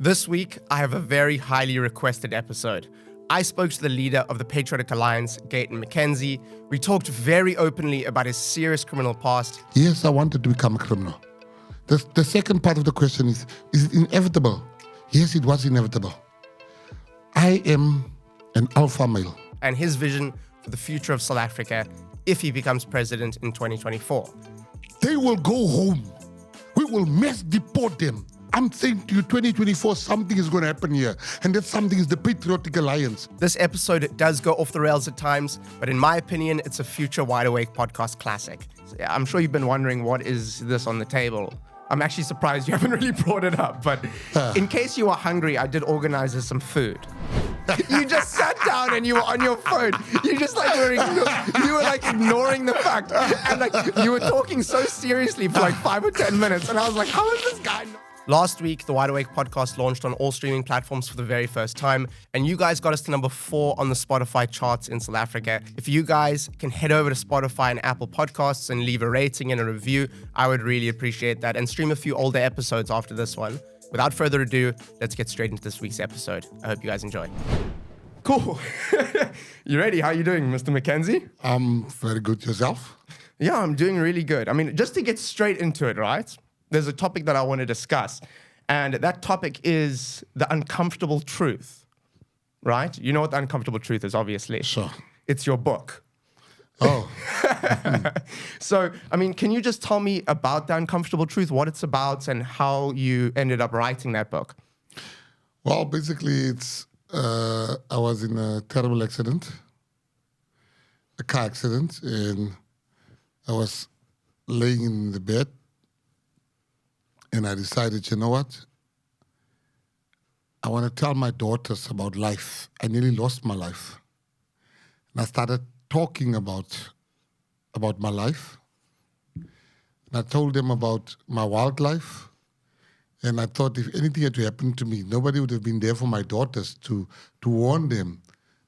This week, I have a very highly requested episode. I spoke to the leader of the Patriotic Alliance, Gayton McKenzie. We talked very openly about his serious criminal past. Yes, I wanted to become a criminal. The second part of the question is it inevitable? Yes, it was inevitable. I am an alpha male. And his vision for the future of South Africa if he becomes president in 2024. They will go home. We will mass deport them. I'm saying to you, 2024, something is going to happen here. And that something is the Patriotic Alliance. This episode does go off the rails at times, but in my opinion, it's a future Wide Awake podcast classic. So, yeah, I'm sure you've been wondering, what is this on the table? I'm actually surprised you haven't really brought it up, but in case you are hungry, I did organize us some food. You just sat down and you were on your phone. You just you were ignoring the fact. And you were talking so seriously for 5 or 10 minutes. And I was like, how is this guy? Last week, the Wide Awake podcast launched on all streaming platforms for the very first time, and you guys got us to number 4 on the Spotify charts in South Africa. If you guys can head over to Spotify and Apple Podcasts and leave a rating and a review, I would really appreciate that, and stream a few older episodes after this one. Without further ado, let's get straight into this week's episode. I hope you guys enjoy. Cool. You ready? How are you doing, Mr. McKenzie? I'm very good. Yourself? Yeah, I'm doing really good. I mean, just to get straight into it, right? There's a topic that I want to discuss, and that topic is the uncomfortable truth, right? You know what the uncomfortable truth is, obviously. Sure. It's your book. Oh. So, I mean, can you just tell me about the uncomfortable truth, what it's about, and how you ended up writing that book? Well, basically, I was in a terrible accident, a car accident, and I was laying in the bed. And I decided, you know what? I want to tell my daughters about life. I nearly lost my life. And I started talking about my life. And I told them about my wildlife. And I thought if anything had to happen to me, nobody would have been there for my daughters to warn them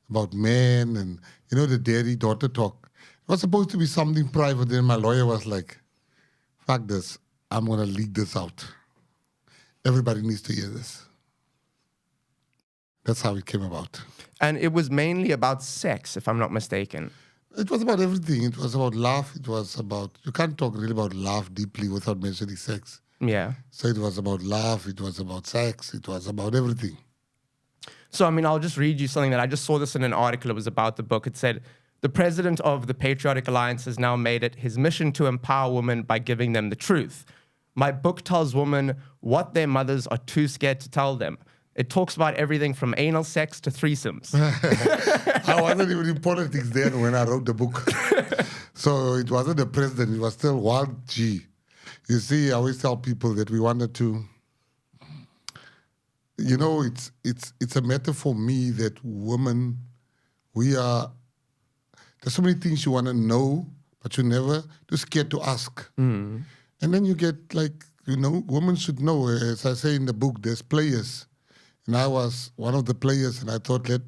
about men and, the daddy-daughter talk. It was supposed to be something private. Then my lawyer was like, fuck this. I'm going to leak this out. Everybody needs to hear this. That's how it came about. And it was mainly about sex, if I'm not mistaken. It was about everything. It was about love. It was about, you can't talk really about love deeply without mentioning sex. Yeah. So it was about love. It was about sex. It was about everything. So, I mean, I'll just read you something that I just saw this in an article. It was about the book. It said, the president of the Patriotic Alliance has now made it his mission to empower women by giving them the truth. My book tells women what their mothers are too scared to tell them. It talks about everything from anal sex to threesomes. I wasn't even in politics then when I wrote the book. So it wasn't the president. It was still Wild G. You see, I always tell people that we wanted to, it's a matter for me that women, there's so many things you want to know, but you're too scared to ask. Mm. And then you get women should know, as I say in the book, there's players. And I was one of the players, and I thought, I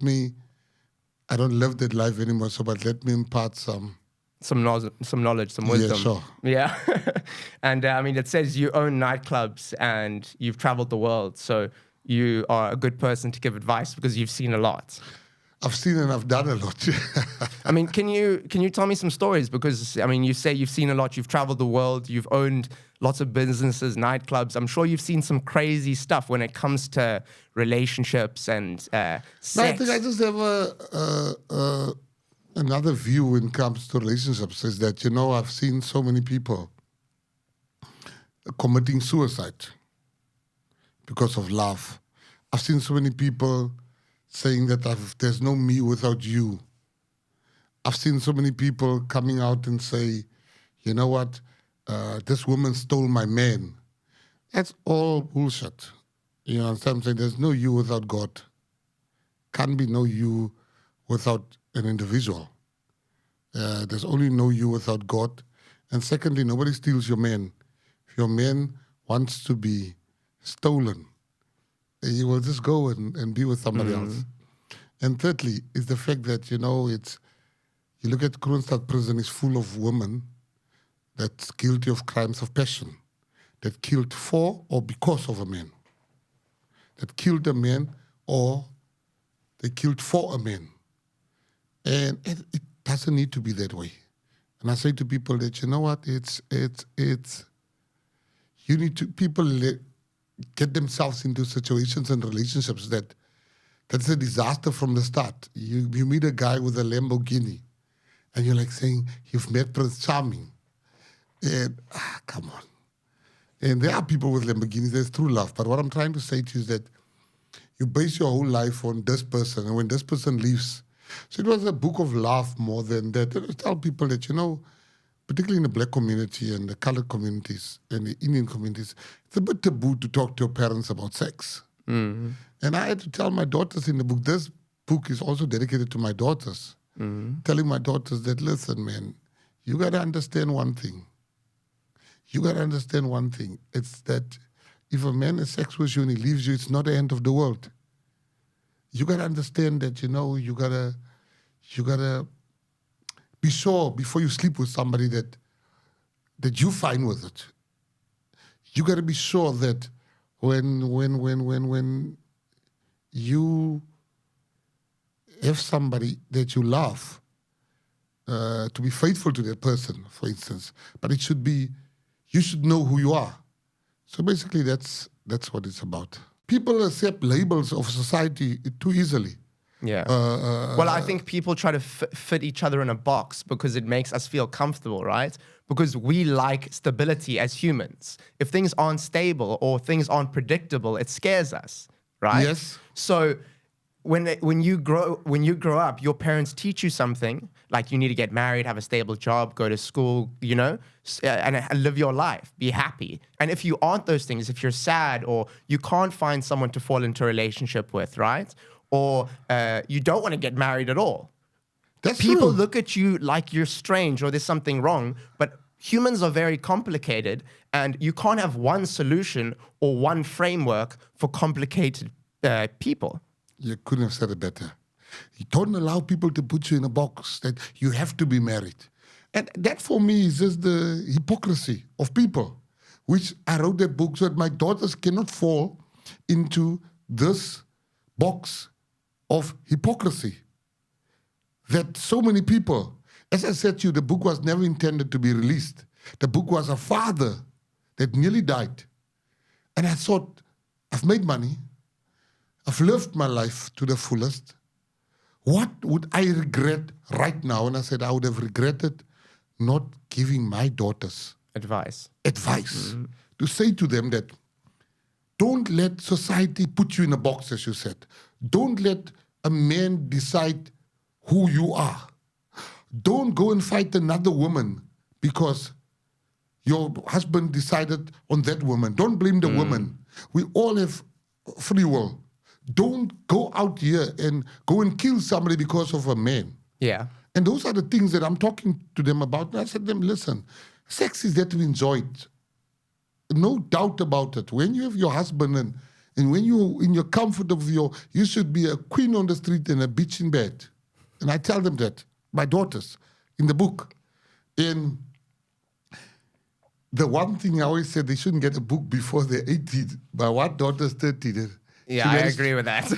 don't live that life anymore, but let me impart some knowledge, some wisdom. Yeah, sure. Yeah. And I mean, it says you own nightclubs and you've traveled the world. So you are a good person to give advice because you've seen a lot. I've seen and I've done a lot. I mean, can you tell me some stories? Because, I mean, you say you've seen a lot, you've traveled the world, you've owned lots of businesses, nightclubs. I'm sure you've seen some crazy stuff when it comes to relationships and sex. No, I think I just have another view when it comes to relationships, is that, I've seen so many people committing suicide because of love. I've seen so many people saying that there's no me without you. I've seen so many people coming out and say, you know what, this woman stole my man. That's all bullshit. You know what I'm saying? There's no you without God. Can't be no you without an individual. There's only no you without God. And secondly, nobody steals your man. If your man wants to be stolen, you will just go and be with somebody else. And thirdly, is the fact that, you look at Kroonstad prison is full of women that's guilty of crimes of passion, that killed for or because of a man. that killed a man or they killed for a man. And it doesn't need to be that way. And I say to people that, you know what, you need to, people get themselves into situations and relationships that's a disaster from the start. You meet a guy with a Lamborghini and you're like saying, you've met Prince Charming. And, come on. And there are people with Lamborghinis, there's true love. But what I'm trying to say to you is that you base your whole life on this person, and when this person leaves, so it was a book of love more than that. I tell people that, you know, particularly in the black community and the colored communities and the Indian communities, it's a bit taboo to talk to your parents about sex. Mm-hmm. And I had to tell my daughters in the book, this book is also dedicated to my daughters, telling my daughters that, listen, man, you got to understand one thing. You got to understand one thing. It's that if a man has sex with you and he leaves you, it's not the end of the world. You got to understand that, you know, you got to be sure before you sleep with somebody that you're fine with it. You got to be sure that when you have somebody that you love, to be faithful to that person, for instance, but it should be, you should know who you are. So basically, that's what it's about. People accept labels of society too easily. Yeah. Well, I think people try to fit each other in a box because it makes us feel comfortable, right? Because we like stability as humans. If things aren't stable or things aren't predictable, it scares us, right? Yes. So when you grow up, your parents teach you something, like you need to get married, have a stable job, go to school, you know, and live your life, be happy. And if you aren't those things, if you're sad or you can't find someone to fall into a relationship with, right? Or you don't want to get married at all. People look at you like you're strange or there's something wrong, but humans are very complicated and you can't have one solution or one framework for complicated people. You couldn't have said it better. You don't allow people to put you in a box that you have to be married. And that for me is just the hypocrisy of people, which I wrote that book so that my daughters cannot fall into this box of hypocrisy. That so many people, as I said to you, the book was never intended to be released. The book was a father that nearly died. And I thought, I've made money. I've lived my life to the fullest. What would I regret right now? And I said, I would have regretted not giving my daughters advice. Mm-hmm. To say to them that don't let society put you in a box, as you said. Don't let a man decide who you are. Don't go and fight another woman because your husband decided on that woman. Don't blame the woman. We all have free will. Don't go out here and go and kill somebody because of a man. Yeah. And those are the things that I'm talking to them about. And I said to them, listen, sex is there to be enjoyed. No doubt about it. When you have your husband and when you're in your comfort of you should be a queen on the street and a bitch in bed. And I tell them that, my daughters, in the book. And the one thing I always said, they shouldn't get a book before they're 18. My one daughter's 13. Yeah, I agree with that.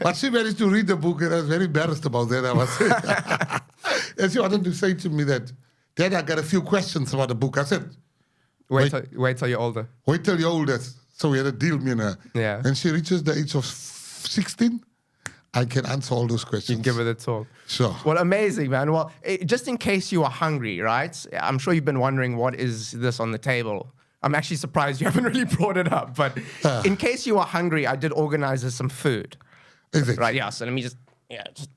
But she managed to read the book, and I was very embarrassed about that, I was. And she wanted to say to me that, Dad, I got a few questions about the book. I said, Wait till you're older. Wait till you're older. So we had a deal, me and her. Yeah. And she reaches the age of 16. I can answer all those questions. You can give her the talk. Sure. Well, amazing, man. Well, just in case you are hungry, right? I'm sure you've been wondering what is this on the table. I'm actually surprised you haven't really brought it up. But in case you are hungry, I did organize some food. Is it? Right, yeah. So let me just. Yes.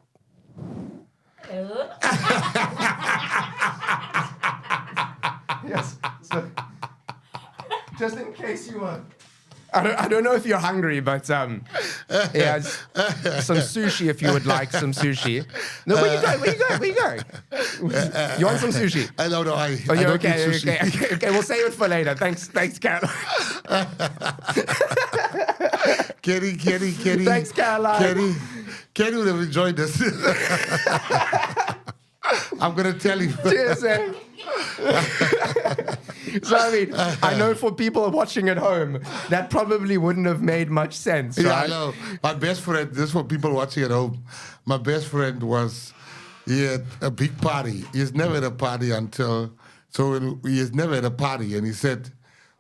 So, just in case you are. I don't know if you're hungry, but some sushi if you would like some sushi. No, where you going? You want some sushi? No, I you're don't okay, eat sushi. Okay, we'll save it for later. Thanks, Caroline. Kenny. Thanks, Caroline. Kenny would have enjoyed this. I'm going to tell you. Cheers, man. So, I mean, I know for people watching at home, that probably wouldn't have made much sense, Yeah, right? I know. My best friend, this is for people watching at home. My best friend he had a big party. He's never had a party he has never had a party. And he said,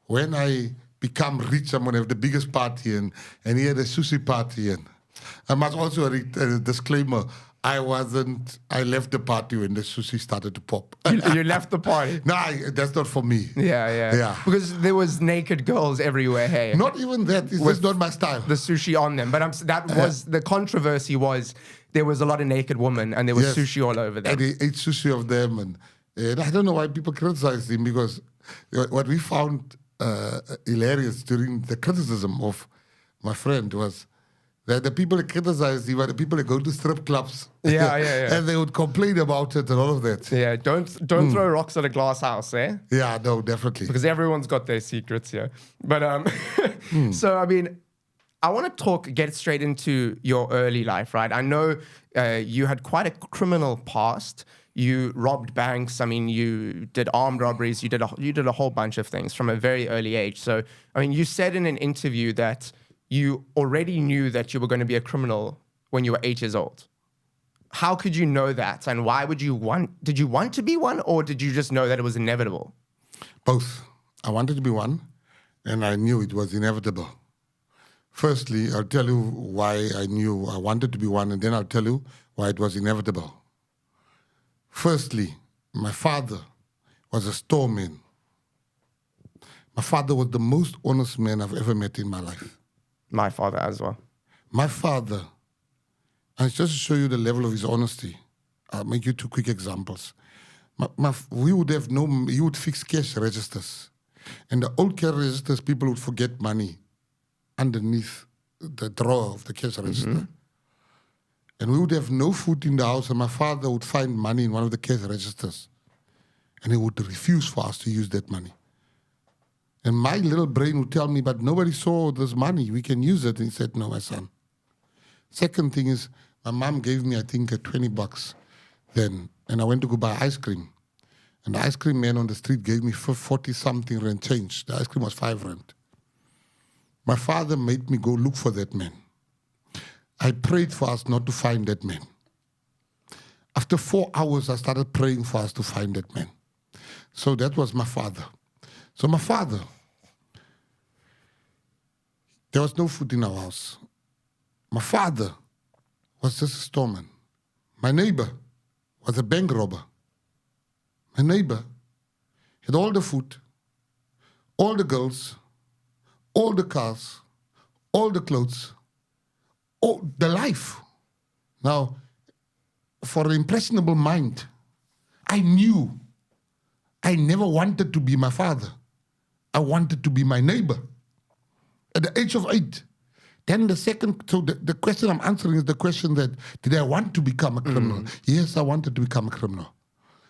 when I become rich, I'm going to have the biggest party. And he had a sushi party. And I must also a disclaimer. I left the party when the sushi started to pop. You left the party. No, that's not for me. Yeah. Because there was naked girls everywhere, hey. Not even that. It's just not my style. The sushi on them. But the controversy was there was a lot of naked women and there was sushi all over them. And he ate sushi of them. And I don't know why people criticized him, because what we found hilarious during the criticism of my friend was that the people that criticized him were the people that go to strip clubs. Yeah. And they would complain about it and all of that. Yeah, don't throw rocks at a glass house, eh? Yeah, no, definitely. Because everyone's got their secrets here. But so I mean, I want to get straight into your early life, right? I know you had quite a criminal past. You robbed banks. I mean, you did armed robberies. You did a whole bunch of things from a very early age. So I mean, you said in an interview that you already knew that you were going to be a criminal when you were 8 years old. How could you know that? And why did you want to be one, or did you just know that it was inevitable? Both. I wanted to be one, and I knew it was inevitable. Firstly, I'll tell you why I knew I wanted to be one, and then I'll tell you why it was inevitable. Firstly, my father was a storeman. My father was the most honest man I've ever met in my life. My father as well. My father, and just to show you the level of his honesty, I'll make you 2 quick examples. He would fix cash registers. And the old cash registers, people would forget money underneath the drawer of the cash register. Mm-hmm. And we would have no food in the house, and my father would find money in one of the cash registers. And he would refuse for us to use that money. And my little brain would tell me, but nobody saw this money. We can use it. And he said, no, my son. Second thing is, my mom gave me, I think, $20 then. And I went to go buy ice cream. And the ice cream man on the street gave me 40-something rand change. The ice cream was 5 rand. My father made me go look for that man. I prayed for us not to find that man. After 4 hours, I started praying for us to find that man. So that was my father. So my father, there was no food in our house. My father was just a storeman. My neighbor was a bank robber. My neighbor had all the food, all the girls, all the cars, all the clothes, all the life. Now, for an impressionable mind, I knew I never wanted to be my father. I wanted to be my neighbor at the age of 8. Then the question I'm answering is the question that, did I want to become a criminal? Yes, I wanted to become a criminal.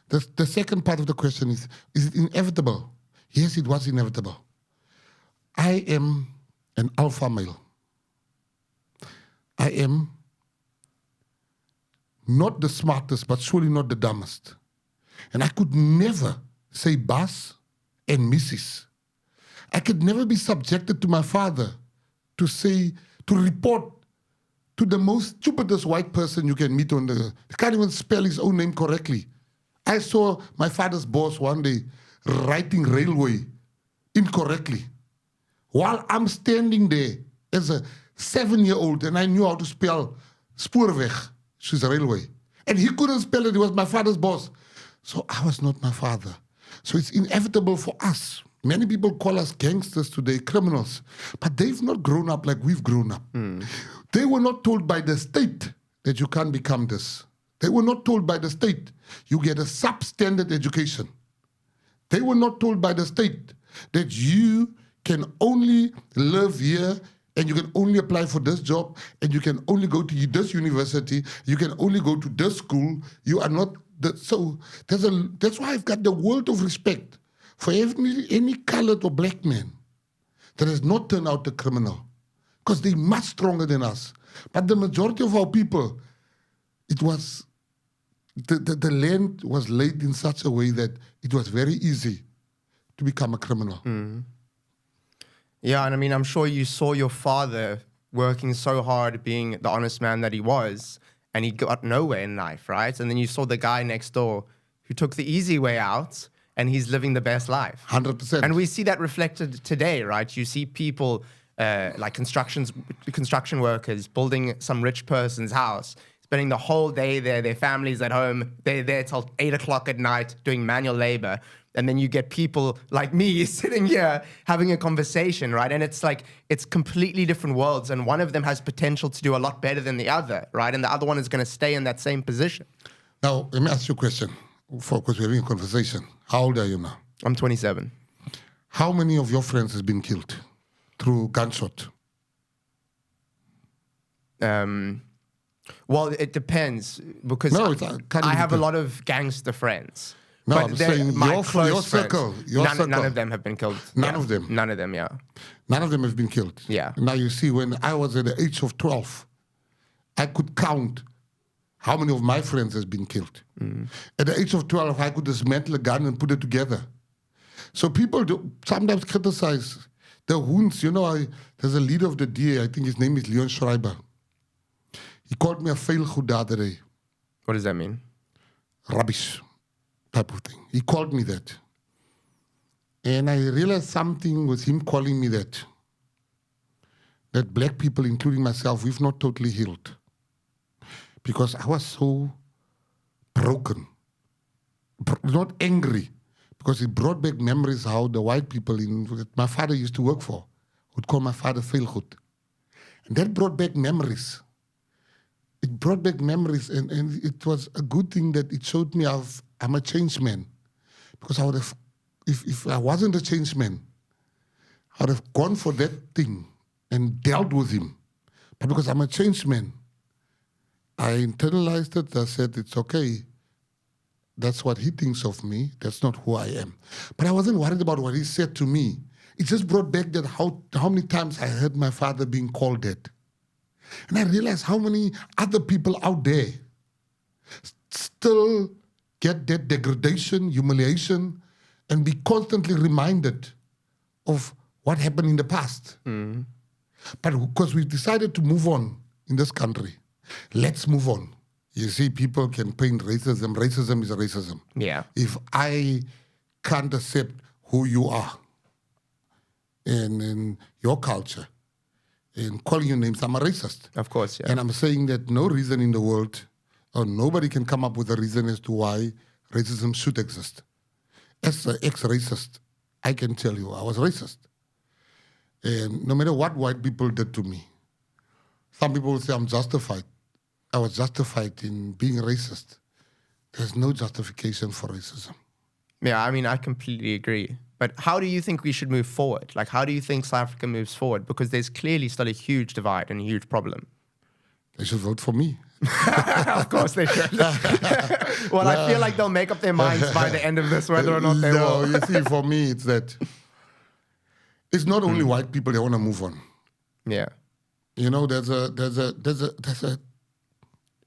The second part of the question is it inevitable? Yes, it was inevitable. I am an alpha male. I am not the smartest, but surely not the dumbest. And I could never say boss and missus. I could never be subjected to my father to report to the most stupidest white person you can meet he can't even spell his own name correctly. I saw my father's boss one day writing railway incorrectly while I'm standing there as a 7-year-old and I knew how to spell spoorweg, which is railway. And he couldn't spell it, he was my father's boss. So I was not my father. So it's inevitable for us. Many people call us gangsters today, criminals, but they've not grown up like we've grown up. They were not told by the state that you can't become this. They were not told by the state you get a substandard education. They were not told by the state that you can only live here and you can only apply for this job and you can only go to this university, you can only go to this school. You are not... that's why I've got the world of respect for any colored or black man that has not turned out a criminal, because they're much stronger than us. But the majority of our people, it was, the land was laid in such a way that it was very easy to become a criminal. Yeah, and I mean, I'm sure you saw your father working so hard, being the honest man that he was, and he got nowhere in life, right? And then you saw the guy next door who took the easy way out, and he's living the best life. 100%. And we see that reflected today, right? You see people like construction workers building some rich person's house, spending the whole day there, their families at home, they're there till 8 o'clock at night doing manual labor. And then you get people like me sitting here having a conversation, right? And it's like, it's completely different worlds. And one of them has potential to do a lot better than the other, right? And the other one is going to stay in that same position. Now, let me ask you a question, because we're having a conversation. How old are you now? I'm 27. How many of your friends has been killed through gunshot? Well, it depends, because I have a lot of gangster friends. No, but I'm saying your circle. None of them have been killed. None of them? None of them, yeah. None of them have been killed. Yeah. Now you see, when I was at the age of 12, I could count how many of my friends has been killed. At the age of 12, I could dismantle a gun and put it together. So people do sometimes criticize the wounds. You know, there's a leader of the DA, I think his name is Leon Schreiber. He called me a failgoed the other day. What does that mean? Rubbish type of thing. He called me that. And I realized something with him calling me that black people, including myself, we've not totally healed. Because I was so broken. Not angry. Because it brought back memories how the white people that my father used to work for would call my father failgoed. And that brought back memories. It brought back memories, and it was a good thing that it showed me I'm a changed man. Because I would have, if I wasn't a changed man, I would have gone for that thing and dealt with him. But because I'm a changed man, I internalized it. I said, it's okay. That's what he thinks of me. That's not who I am. But I wasn't worried about what he said to me. It just brought back that how many times I heard my father being called that. And I realized how many other people out there still get that degradation, humiliation, and be constantly reminded of what happened in the past. But because we decided to move on in this country, let's move on. You see, people can paint racism. Racism is racism. Yeah. If I can't accept who you are in your culture, and calling you names, I'm a racist. Of course, yeah. And I'm saying that no reason in the world, or nobody can come up with a reason as to why racism should exist. As an ex-racist, I can tell you I was racist. And no matter what white people did to me, some people will say I'm justified. I was justified in being racist. There's no justification for racism. Yeah, I mean, I completely agree. But how do you think we should move forward? Like, how do you think South Africa moves forward? Because there's clearly still a huge divide and a huge problem. They should vote for me. Of course they should. Well, I feel like they'll make up their minds by the end of this, whether or not they will. No, you see, for me, it's that it's not only white people that want to move on. Yeah. You know,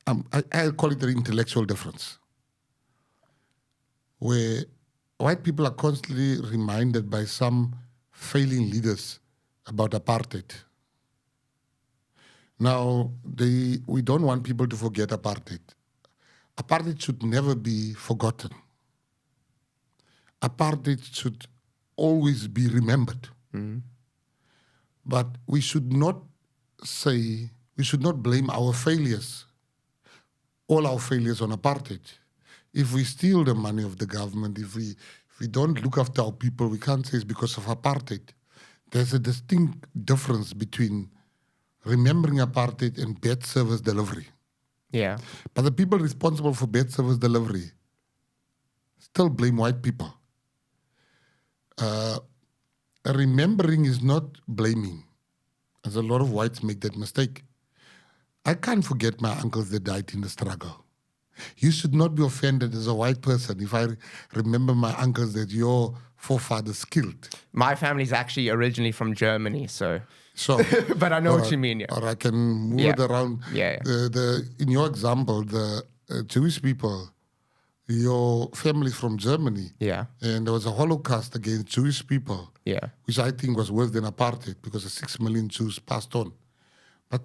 I call it the intellectual difference, where white people are constantly reminded by some failing leaders about apartheid. Now, we don't want people to forget apartheid. Apartheid should never be forgotten. Apartheid should always be remembered. But we should not blame our failures, all our failures on apartheid. If we steal the money of the government, if we don't look after our people, we can't say it's because of apartheid. There's a distinct difference between remembering apartheid and bad service delivery. Yeah. But the people responsible for bad service delivery still blame white people. Remembering is not blaming. As a lot of whites make that mistake. I can't forget my uncles that died in the struggle. You should not be offended as a white person if I remember my uncles that your forefathers killed. My family's actually originally from Germany, so but I know what you mean. Yeah. Or I can move it around. Yeah. In your example, the Jewish people your family's from Germany. Yeah. And there was a Holocaust against Jewish people. Yeah. Which I think was worse than apartheid because the 6 million Jews passed on. But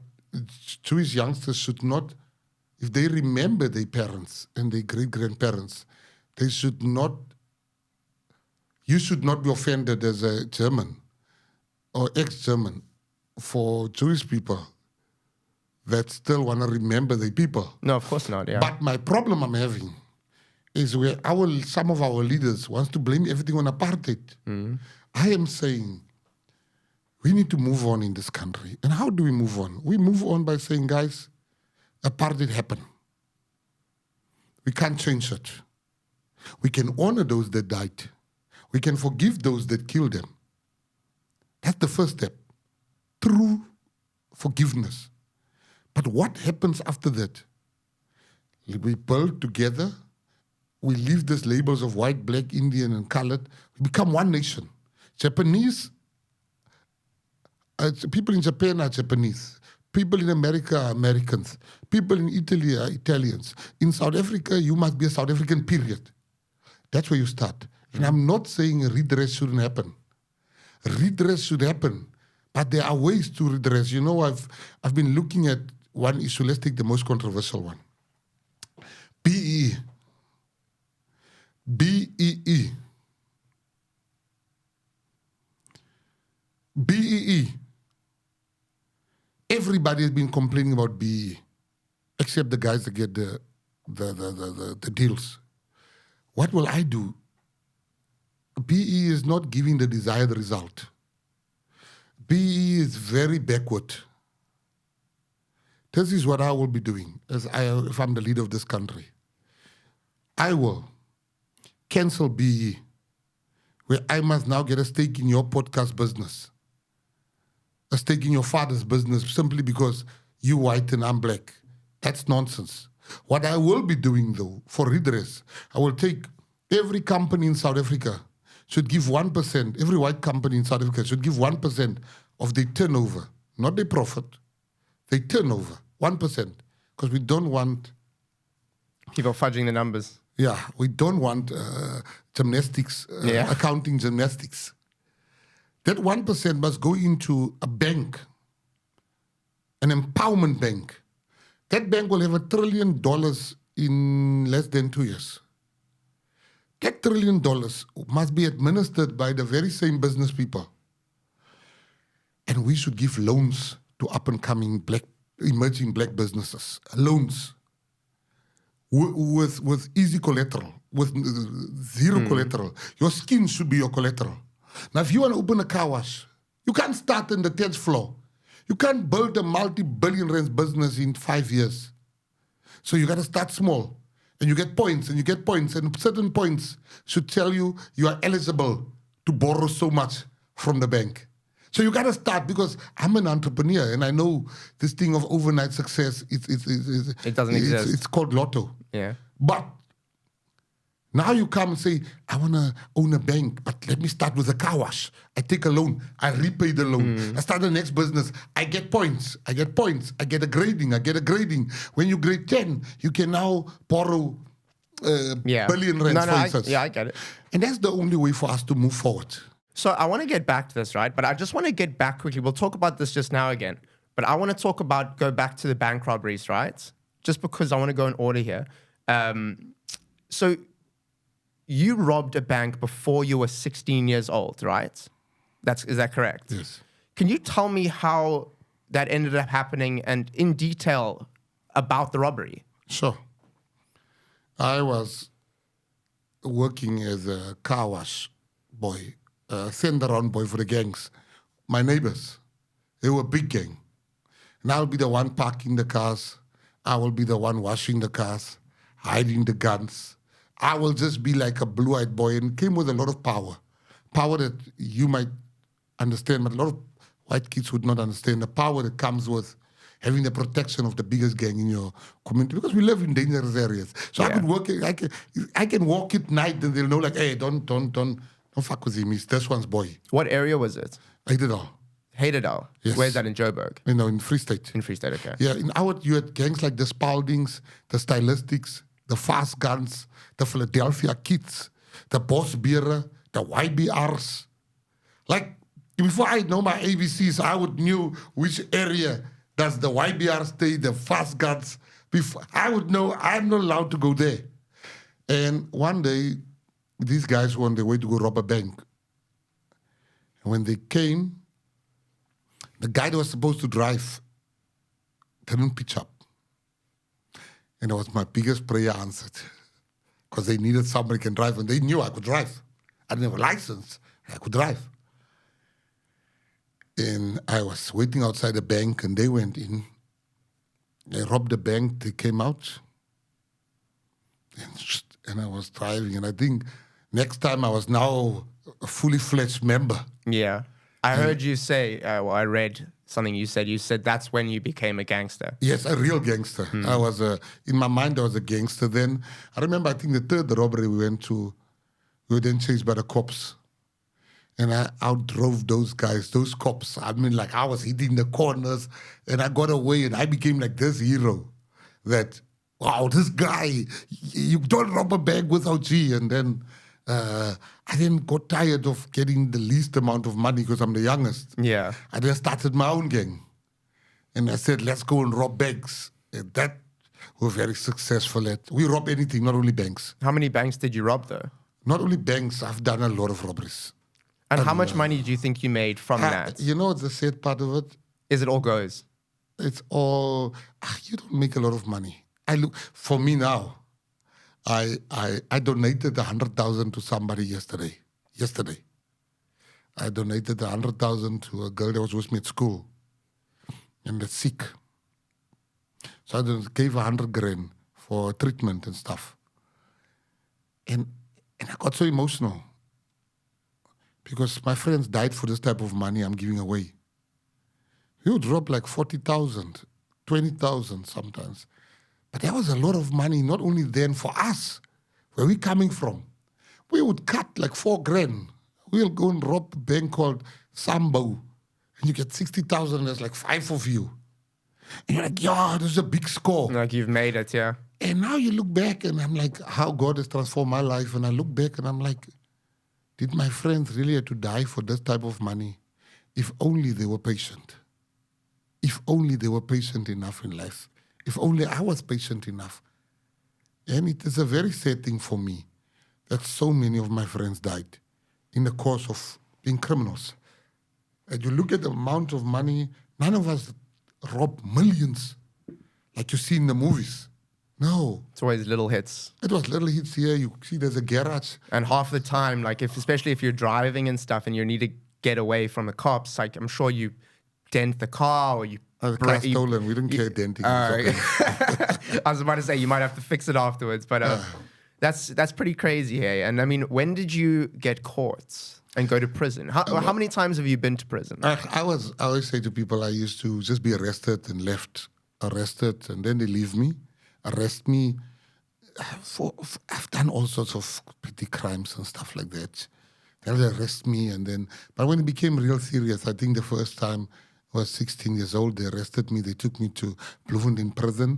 Jewish youngsters should not, if they remember their parents and their great-grandparents, they should not, you should not be offended as a German or ex-German for Jewish people that still want to remember their people. No, of course not, yeah. But my problem I'm having is where some of our leaders wants to blame everything on apartheid. I am saying we need to move on in this country. And how do we move on? We move on by saying, guys, apartheid happened. We can't change it. We can honor those that died. We can forgive those that killed them. That's the first step. True forgiveness. But what happens after that? We build together. We leave these labels of white, black, Indian, and colored. We become one nation. Japanese, people in Japan are Japanese. People in America are Americans. People in Italy are Italians. In South Africa, you must be a South African, period. That's where you start. And I'm not saying redress shouldn't happen. Redress should happen. But there are ways to redress. You know, I've been looking at one issue. Let's take the most controversial one. BEE. BEE. BEE. Everybody has been complaining about BEE, except the guys that get the deals. What will I do? BEE is not giving the desired result. BEE is very backward. This is what I will be doing if I'm the leader of this country. I will cancel BEE, where I must now get a stake in your podcast business, a stake in your father's business simply because you white and I'm black. That's nonsense. What I will be doing, though, for redress, I will take every company in South Africa should give 1%, every white company in South Africa should give 1% of their turnover, not their profit, their turnover, 1%, because we don't want... People fudging the numbers. Yeah, we don't want gymnastics, accounting gymnastics. That 1% must go into a bank, an empowerment bank. That bank will have $1 trillion in less than 2 years. That $1 trillion must be administered by the very same business people. And we should give loans to up-and-coming emerging black businesses. Loans with easy collateral, with zero collateral. Your skin should be your collateral. Now, if you want to open a car wash, you can't start in the 10th floor. You can't build a multi-billion rand business in 5 years. So you got to start small. And you get points, and you get points, and certain points should tell you you are eligible to borrow so much from the bank. So you got to start, because I'm an entrepreneur, and I know this thing of overnight success, it doesn't exist. It's called lotto. Yeah. But now you come and say, I want to own a bank, but let me start with a car wash. I take a loan. I repay the loan. I start the next business. I get points. I get points. I get a grading. When you grade 10, you can now borrow billion rands, for instance. I get it. And that's the only way for us to move forward. So I want to get back to this, right? But I just want to get back quickly. We'll talk about this just now again. But I want to go back to the bank robberies, right? Just because I want to go in order here. So you robbed a bank before you were 16 years old, right? Is that correct? Yes. Can you tell me how that ended up happening and in detail about the robbery? Sure. I was working as a car wash boy, send-around boy for the gangs. My neighbors, they were a big gang. And I'll be the one parking the cars. I will be the one washing the cars, hiding the guns. I will just be like a blue-eyed boy, and came with a lot of power. Power that you might understand, but a lot of white kids would not understand. The power that comes with having the protection of the biggest gang in your community, because we live in dangerous areas. So I could work. I can walk at night, and they'll know, like, hey, don't fuck with him. He's this one's boy. What area was it? Hated Haydedal. Yes. Where's that in Joburg? In Free State. In Free State, okay. Yeah, you had gangs like the Spaldings, the Stylistics, the fast guns, the Philadelphia kids, the Bosbeere, the YBRs. Like, before I know my ABCs, I would knew which area does the YBR stay, the fast guns. Before I would know I'm not allowed to go there. And one day, these guys were on their way to go rob a bank. And when they came, the guy that was supposed to drive didn't pitch up. And it was my biggest prayer answered. Because they needed somebody who can drive, and they knew I could drive. I didn't have a license. I could drive. And I was waiting outside the bank, and they went in. They robbed the bank. They came out. And I was driving. And I think next time I was now a fully fledged member. Yeah. I heard you say, I read something you said. You said that's when you became a gangster. Yes, a real gangster. I was in my mind, I was a gangster then. I remember, I think the third robbery we went to, we were then chased by the cops. And I outdrove those guys, those cops. I mean, like, I was hitting the corners, and I got away, and I became like this hero that, wow, this guy, you don't rob a bank without G. And then I then got tired of getting the least amount of money because I'm the youngest. Yeah. I then started my own gang. And I said, let's go and rob banks. And that we're very successful at. We rob anything, not only banks. How many banks did you rob, though? Not only banks, I've done a lot of robberies. And how much money do you think you made from that? You know, the sad part of it? Is it all goes? It's all, you don't make a lot of money. For me now, I donated 100,000 to somebody yesterday. I donated 100,000 to a girl that was with me at school. And that's sick. So I gave 100 grand for treatment and stuff. And I got so emotional. Because my friends died for this type of money I'm giving away. We would drop like 40,000, 20,000 sometimes. But that was a lot of money, not only then for us, where we coming from. We would cut like 4 grand. We'll go and rob a bank called Sambo, and you get 60,000, there's like 5 of you. And you're like, yeah, this is a big score. Like you've made it, yeah. And now you look back, and I'm like, how God has transformed my life. And I look back, and I'm like, did my friends really have to die for this type of money? If only they were patient. If only they were patient enough in life. If only I was patient enough. And it is a very sad thing for me that so many of my friends died in the course of being criminals. And you look at the amount of money, none of us rob millions like you see in the movies. No. It's always little hits. It was little hits here. You see there's a garage. And half the time, like especially if you're driving and stuff and you need to get away from the cops, like I'm sure you dent the car or you... The car stolen. We didn't care denting. Okay. I was about to say, you might have to fix it afterwards. But that's pretty crazy, hey? And I mean, when did you get caught and go to prison? How many times have you been to prison? I always say to people, I used to just be arrested and left. Arrested, and then they leave me. Arrest me. I've done all sorts of petty crimes and stuff like that. They'll arrest me, and then... But when it became real serious, I think the first time I was 16 years old, they arrested me. They took me to Bloemfontein prison.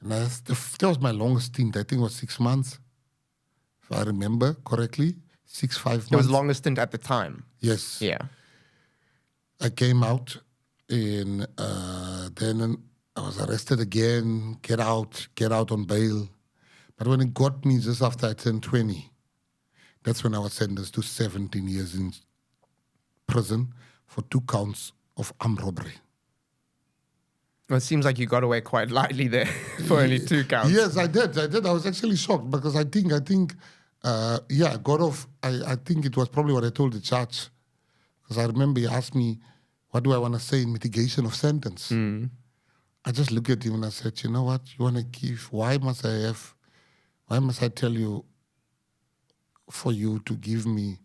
And that was my longest stint. I think it was 6 months, if I remember correctly. 5 months. It was longest stint at the time. Yes. Yeah. I came out, and then I was arrested again, get out on bail. But when it got me just after I turned 20, that's when I was sentenced to 17 years in prison for 2 counts of armed robbery. Well, it seems like you got away quite lightly there for only 2 counts. Yes, I did. I was actually shocked because I think, got off. I think it was probably what I told the judge. Because I remember he asked me, what do I want to say in mitigation of sentence? I just looked at him and I said, you know what, you want to give, why must I tell you for you to give me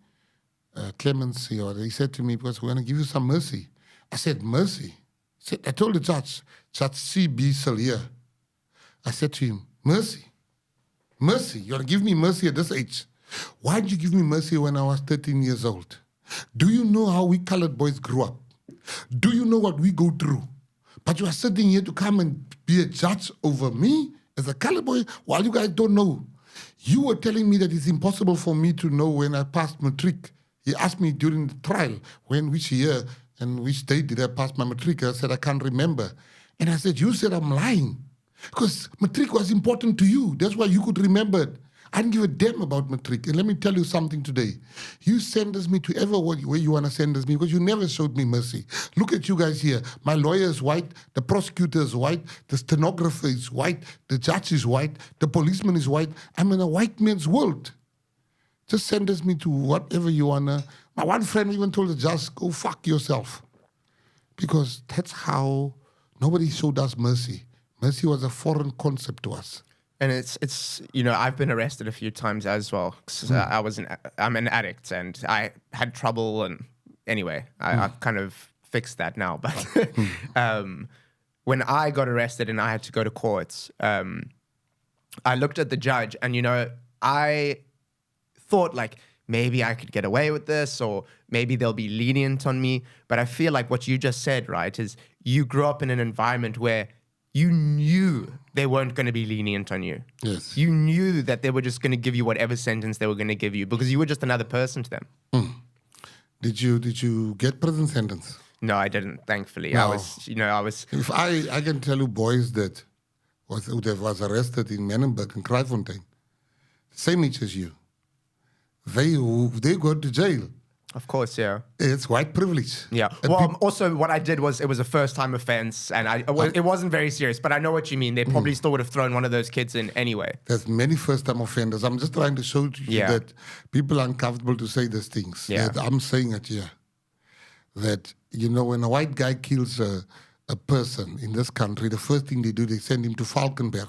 clemency? Or he said to me, because we're going to give you some mercy. I said, mercy? I told the judge, Judge C.B. Zille. I said to him, mercy? Mercy? You want to give me mercy at this age? Why did you give me mercy when I was 13 years old? Do you know how we colored boys grew up? Do you know what we go through? But you are sitting here to come and be a judge over me As a colored boy, while you guys don't know, you were telling me that it's impossible for me to know when I passed matric. He asked me during the trial, which year and which date did I pass my matric? I said, I can't remember. And I said, you said I'm lying. Because matric was important to you. That's why you could remember it. I didn't give a damn about matric. And let me tell you something today. You sentenced me to where you want to sentence me because you never showed me mercy. Look at you guys here. My lawyer is white. The prosecutor is white. The stenographer is white. The judge is white. The policeman is white. I'm in a white man's world. Just sentence me to whatever you want to. My one friend even told the judge, go fuck yourself. Because that's how nobody showed us mercy. Mercy was a foreign concept to us. And it's I've been arrested a few times as well. I'm an addict and I had trouble, and anyway, I've kind of fixed that now. But when I got arrested and I had to go to court, I looked at the judge and I thought like maybe I could get away with this, or maybe they'll be lenient on me. But I feel like what you just said, right, is you grew up in an environment where you knew they weren't going to be lenient on you. Yes. You knew that they were just going to give you whatever sentence they were going to give you because you were just another person to them. Did you get prison sentence? No, I didn't, thankfully. No. I was... If I can tell you boys that was arrested in Menenberg and Kraaifontein, same age as you, they go to jail. Of course, yeah. It's white privilege. Yeah. Well, also what I did was it was a first-time offense, and it wasn't very serious, but I know what you mean. They probably still would have thrown one of those kids in anyway. There's many first-time offenders. I'm just trying to show you that people are uncomfortable to say these things. Yeah. I'm saying it here. That, when a white guy kills a person in this country, the first thing they do, they send him to Falkenberg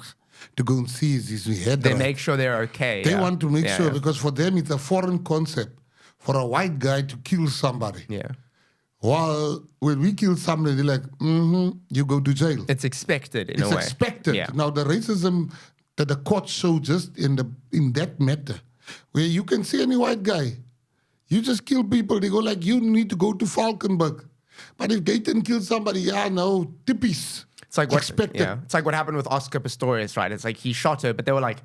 to go and see his head. They make sure they're okay. They want to make sure, because for them it's a foreign concept for a white guy to kill somebody. Yeah. While when we kill somebody, they're like, you go to jail. It's expected in a way. It's expected. Yeah. Now, the racism that the court show just in that matter, where you can see any white guy, you just kill people, they go like, you need to go to Falkenberg. But if Gayton kills somebody, tippies. It's like expected. It's like what happened with Oscar Pistorius, right? It's like he shot her, but they were like,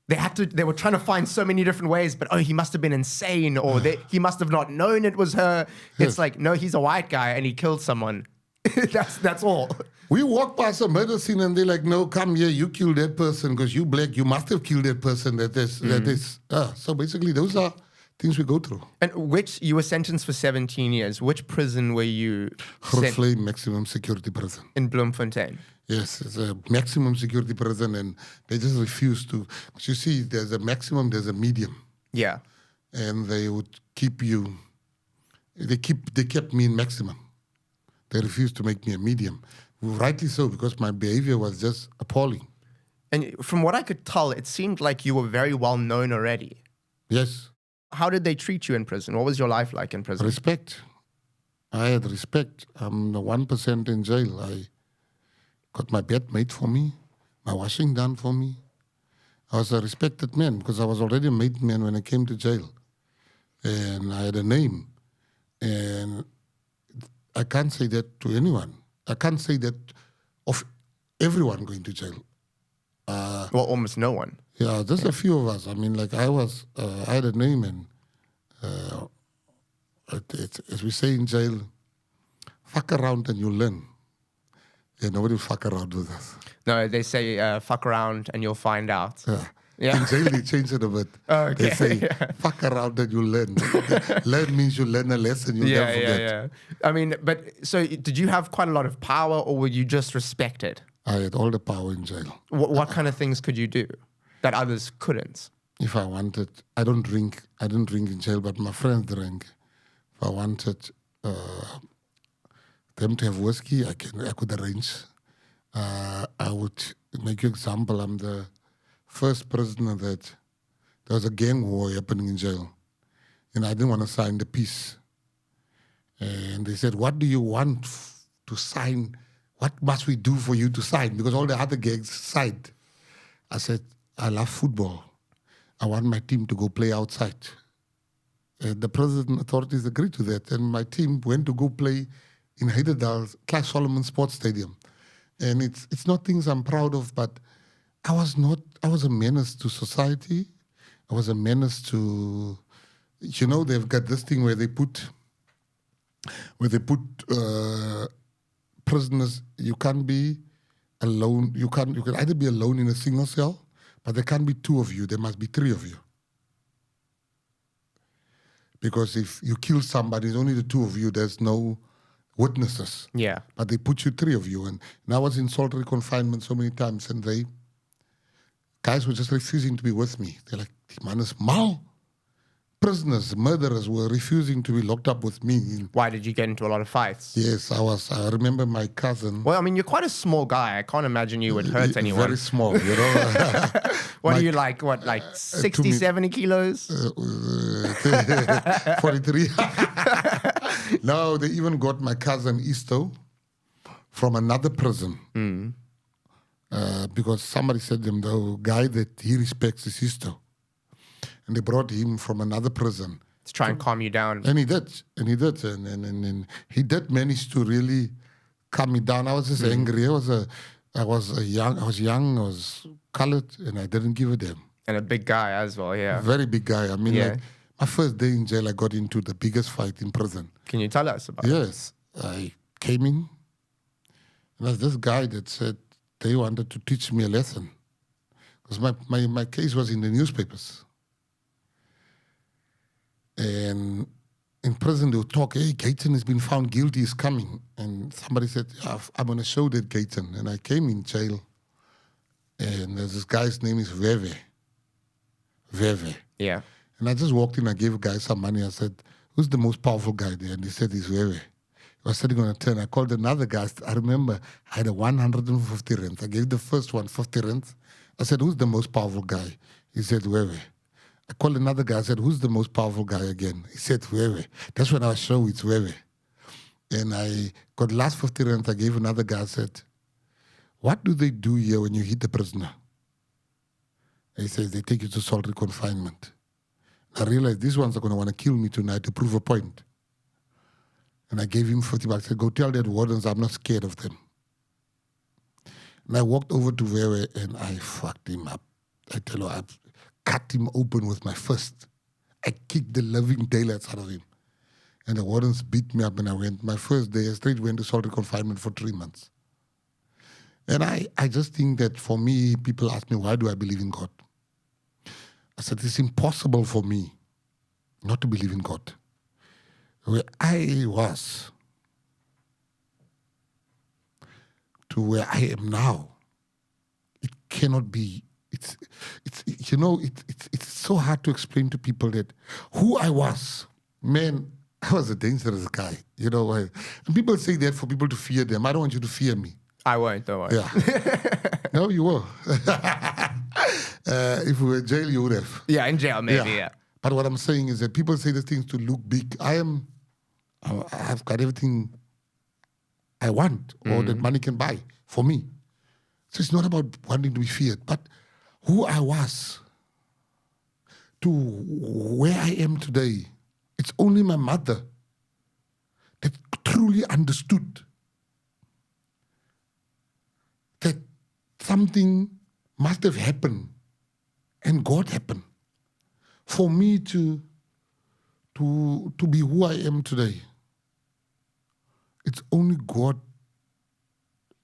they were trying to find so many different ways, but he must have been insane, or he must have not known it was her. Yes. It's like, no, he's a white guy and he killed someone. That's all. We walk past a murder scene and they're like, no, come here, you killed that person because you black, you must have killed that person. So basically those are things we go through. And you were sentenced for 17 years. Which prison were you Grootfontein maximum security prison. In Bloemfontein? Yes, it's a maximum security prison, and they just refuse to. Because you see, there's a maximum, there's a medium. Yeah. And they would keep you. They kept me in maximum. They refused to make me a medium. Rightly so, because my behavior was just appalling. And from what I could tell, it seemed like you were very well known already. Yes. How did they treat you in prison? What was your life like in prison? Respect. I had respect. I'm the 1% in jail. I got my bed made for me, my washing done for me. I was a respected man because I was already a made man when I came to jail. And I had a name. And I can't say that to anyone. I can't say that of everyone going to jail. Well, almost no one. Yeah, just a few of us. I mean, like I had a name, and as we say in jail, fuck around and you'll learn. Yeah, nobody will fuck around with us. No, they say fuck around and you'll find out. Yeah. In jail, they change it a bit. Okay. They say, fuck around and you'll learn. Learn means you learn a lesson you'll never forget. Yeah. I mean, but so did you have quite a lot of power, or were you just respected? I had all the power in jail. What kind of things could you do that others couldn't? If I wanted, I don't drink in jail, but my friends drink. If I wanted them to have whiskey, I could arrange. I would make you example. I'm the first prisoner that there was a gang war happening in jail, and I didn't want to sign the peace. And they said, "What do you want to sign? What must we do for you to sign?" Because all the other gangs signed. I said, "I love football. I want my team to go play outside." And the prison authorities agreed to that, and my team went to go play in Heidedal, Klaas Solomon Sports Stadium. And it's not things I'm proud of, but I was a menace to society. I was a menace to, they've got this thing where they put prisoners. You can't be alone. You can either be alone in a single cell, but there can't be two of you. There must be three of you. Because if you kill somebody, it's only the two of you. There's no witnesses. Yeah. But they put you three of you. And I was in solitary confinement so many times, and guys were just refusing to be with me. They're like, "Die man is mal." Prisoners, murderers were refusing to be locked up with me. Why did you get into a lot of fights? Yes, I remember my cousin. Well, I mean, you're quite a small guy. I can't imagine you would hurt anyone. Very small, What are you like, 60, 70 kilos? 43. No, they even got my cousin Isto from another prison. Because somebody said to them, the guy that he respects is Isto. And they brought him from another prison. To try and calm you down. And he did. And he did manage to really calm me down. I was just angry. I was young, I was colored, and I didn't give a damn. And a big guy as well, yeah. Very big guy. I mean, like, my first day in jail, I got into the biggest fight in prison. Can you tell us about it? Yes. I came in, and there's this guy that said they wanted to teach me a lesson. Because my case was in the newspapers. And in prison, they would talk, "Hey, Gayton has been found guilty, he's coming." And somebody said, "I'm going to show that Gayton." And I came in jail, and there's this guy's name is Veve. Yeah. And I just walked in, I gave a guy some money. I said, "Who's the most powerful guy there?" And he said, "He's Veve." I was sitting on a turn. I called another guy. I remember I had a 150 rand. I gave the first one 50 rand. I said, "Who's the most powerful guy?" He said, "Veve." I called another guy. I said, "Who's the most powerful guy again?" He said, "Wewe." That's when I was sure it's Wewe. And I got the last 50 rand. I gave another guy. I said, "What do they do here when you hit the prisoner?" He says, "They take you to solitary confinement." I realized these ones are going to want to kill me tonight to prove a point. And I gave him 50 bucks. I said, "Go tell that wardens I'm not scared of them." And I walked over to Wewe and I fucked him up. I tell you, I cut him open with my fist. I kicked the living daylights out of him. And the wardens beat me up and I went, my first day, I straight went to solitary confinement for 3 months. And I just think that for me, people ask me, why do I believe in God? I said, it's impossible for me not to believe in God. Where I was to where I am now, it cannot be. It's so hard to explain to people that who I was. Man, I was a dangerous guy. And people say that for people to fear them. I don't want you to fear me. I won't, don't worry. Yeah. No, you will. If we were in jail, you would have. Yeah, in jail, maybe, yeah. But what I'm saying is that people say these things to look big. I've got everything I want or that money can buy for me. So it's not about wanting to be feared, but who I was to where I am today, it's only my mother that truly understood that something must have happened and God happened for me to be who I am today. It's only God.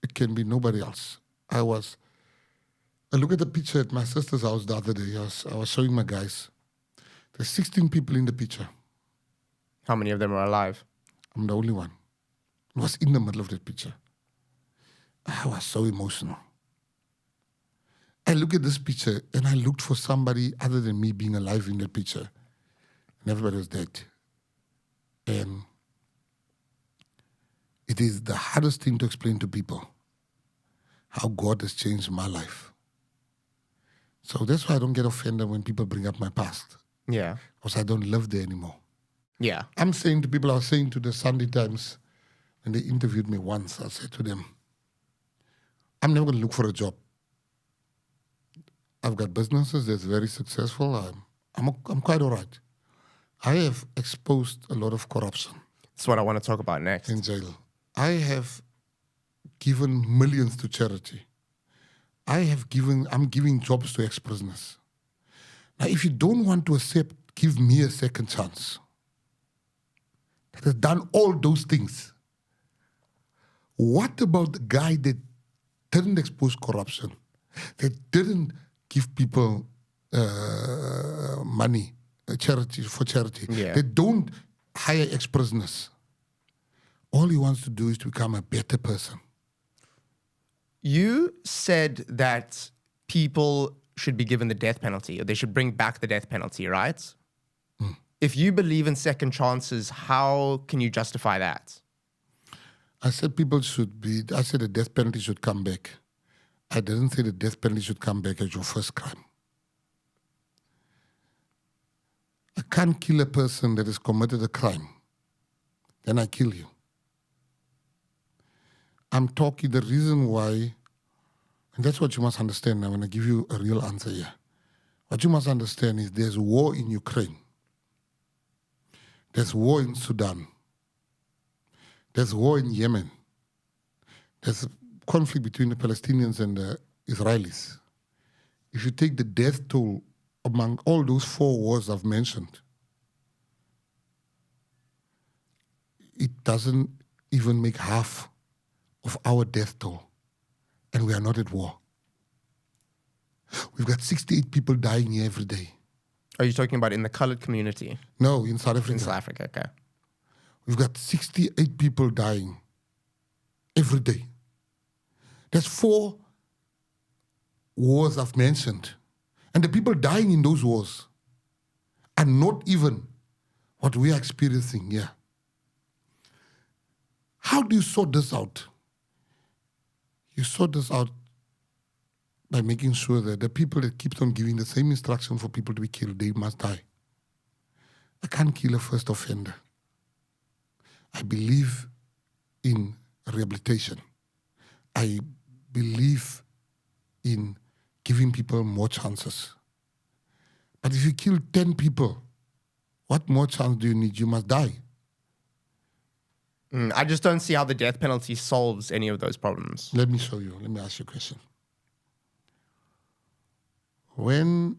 It can be nobody else. I look at the picture at my sister's house the other day. I was showing my guys. There's 16 people in the picture. How many of them are alive? I'm the only one. I was in the middle of that picture. I was so emotional. I look at this picture and I looked for somebody other than me being alive in that picture. And everybody was dead. And it is the hardest thing to explain to people how God has changed my life. So that's why I don't get offended when people bring up my past. Yeah. Because I don't live there anymore. Yeah. I'm saying to people, I was saying to the Sunday Times, when they interviewed me once, I said to them, I'm never going to look for a job. I've got businesses that's very successful. I'm quite all right. I have exposed a lot of corruption. That's what I want to talk about next. In jail. I have given millions to charity. I'm giving jobs to ex-prisoners. Now, if you don't want to accept, give me a second chance. That has done all those things. What about the guy that didn't expose corruption, that didn't give people money, charity, that don't hire ex-prisoners? All he wants to do is to become a better person. You said that people should be given the death penalty, or they should bring back the death penalty, right? If you believe in second chances, how can you justify that? I said the death penalty should come back. I didn't say the death penalty should come back as your first crime. I can't kill a person that has committed a crime. Then I kill you. I'm talking the reason why, and that's what you must understand now when I give you a real answer here. What you must understand is there's war in Ukraine. There's war in Sudan. There's war in Yemen. There's a conflict between the Palestinians and the Israelis. If you take the death toll among all those 4 wars I've mentioned, it doesn't even make half of our death toll, and we are not at war. We've got 68 people dying here every day. Are you talking about in the colored community? No, in South Africa. In South Africa, okay. We've got 68 people dying every day. There's 4 wars I've mentioned, and the people dying in those wars are not even what we are experiencing here. How do you sort this out? You sort this out by making sure that the people that keep on giving the same instruction for people to be killed, they must die. I can't kill a first offender. I believe in rehabilitation. I believe in giving people more chances. But if you kill 10 people, what more chance do you need? You must die. I just don't see how the death penalty solves any of those problems. Let me show you. Let me ask you a question. When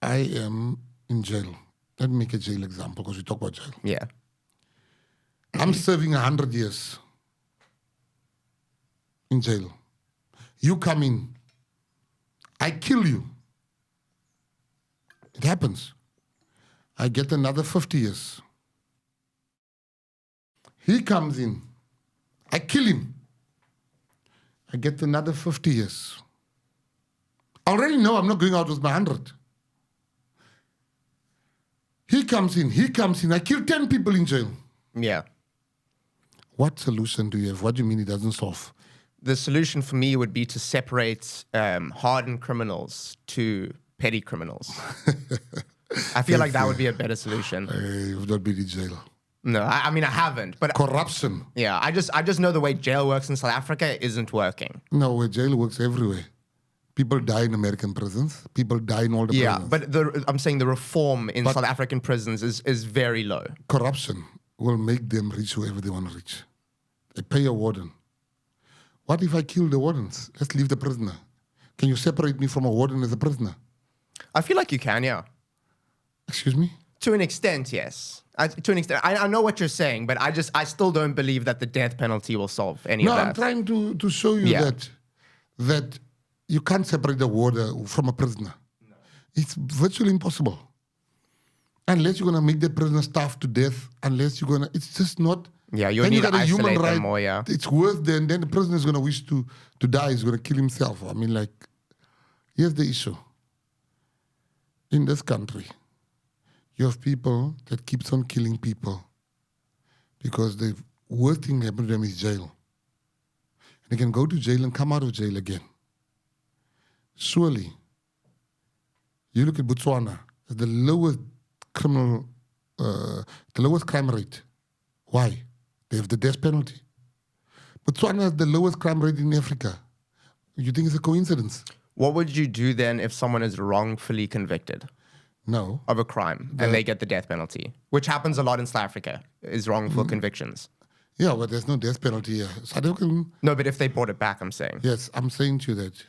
I am in jail, let me make a jail example because we talk about jail. Yeah. I'm serving 100 years in jail. You come in. I kill you. It happens. I get another 50 years. He comes in. I kill him. I get another 50 years. I already know I'm not going out with my 100. He comes in. I kill 10 people in jail. Yeah. What solution do you have? What do you mean it doesn't solve? The solution for me would be to separate hardened criminals to petty criminals. I feel like that would be a better solution. You've not been in jail. No, I mean, I haven't. But corruption. Yeah, I just know the way jail works in South Africa isn't working. No, jail works everywhere. People die in American prisons. People die in all the prisons. Yeah, but I'm saying the reform in South African prisons is very low. Corruption will make them reach whoever they want to reach. They pay a warden. What if I kill the wardens? Let's leave the prisoner. Can you separate me from a warden as a prisoner? I feel like you can, yeah. Excuse me? To an extent, yes. To an extent. I know what you're saying, but I still don't believe that the death penalty will solve any of that. No, I'm trying to show you that you can't separate the warden from a prisoner. No. It's virtually impossible. Unless you're going to make the prisoner starve to death, it's just not. Yeah, you need to isolate them more, yeah. It's worse than the prisoner is going to wish to die. He's going to kill himself. I mean, here's the issue. In this country, you have people that keeps on killing people because the worst thing happened to them is jail. And they can go to jail and come out of jail again. Surely, you look at Botswana, the lowest crime rate. Why? They have the death penalty. Botswana has the lowest crime rate in Africa. You think it's a coincidence? What would you do then if someone is wrongfully convicted? No. Of a crime and they get the death penalty, which happens a lot in South Africa, is wrongful convictions. Yeah, but there's no death penalty here. South African, No, but if they brought it back, I'm saying. yes, I'm saying to you that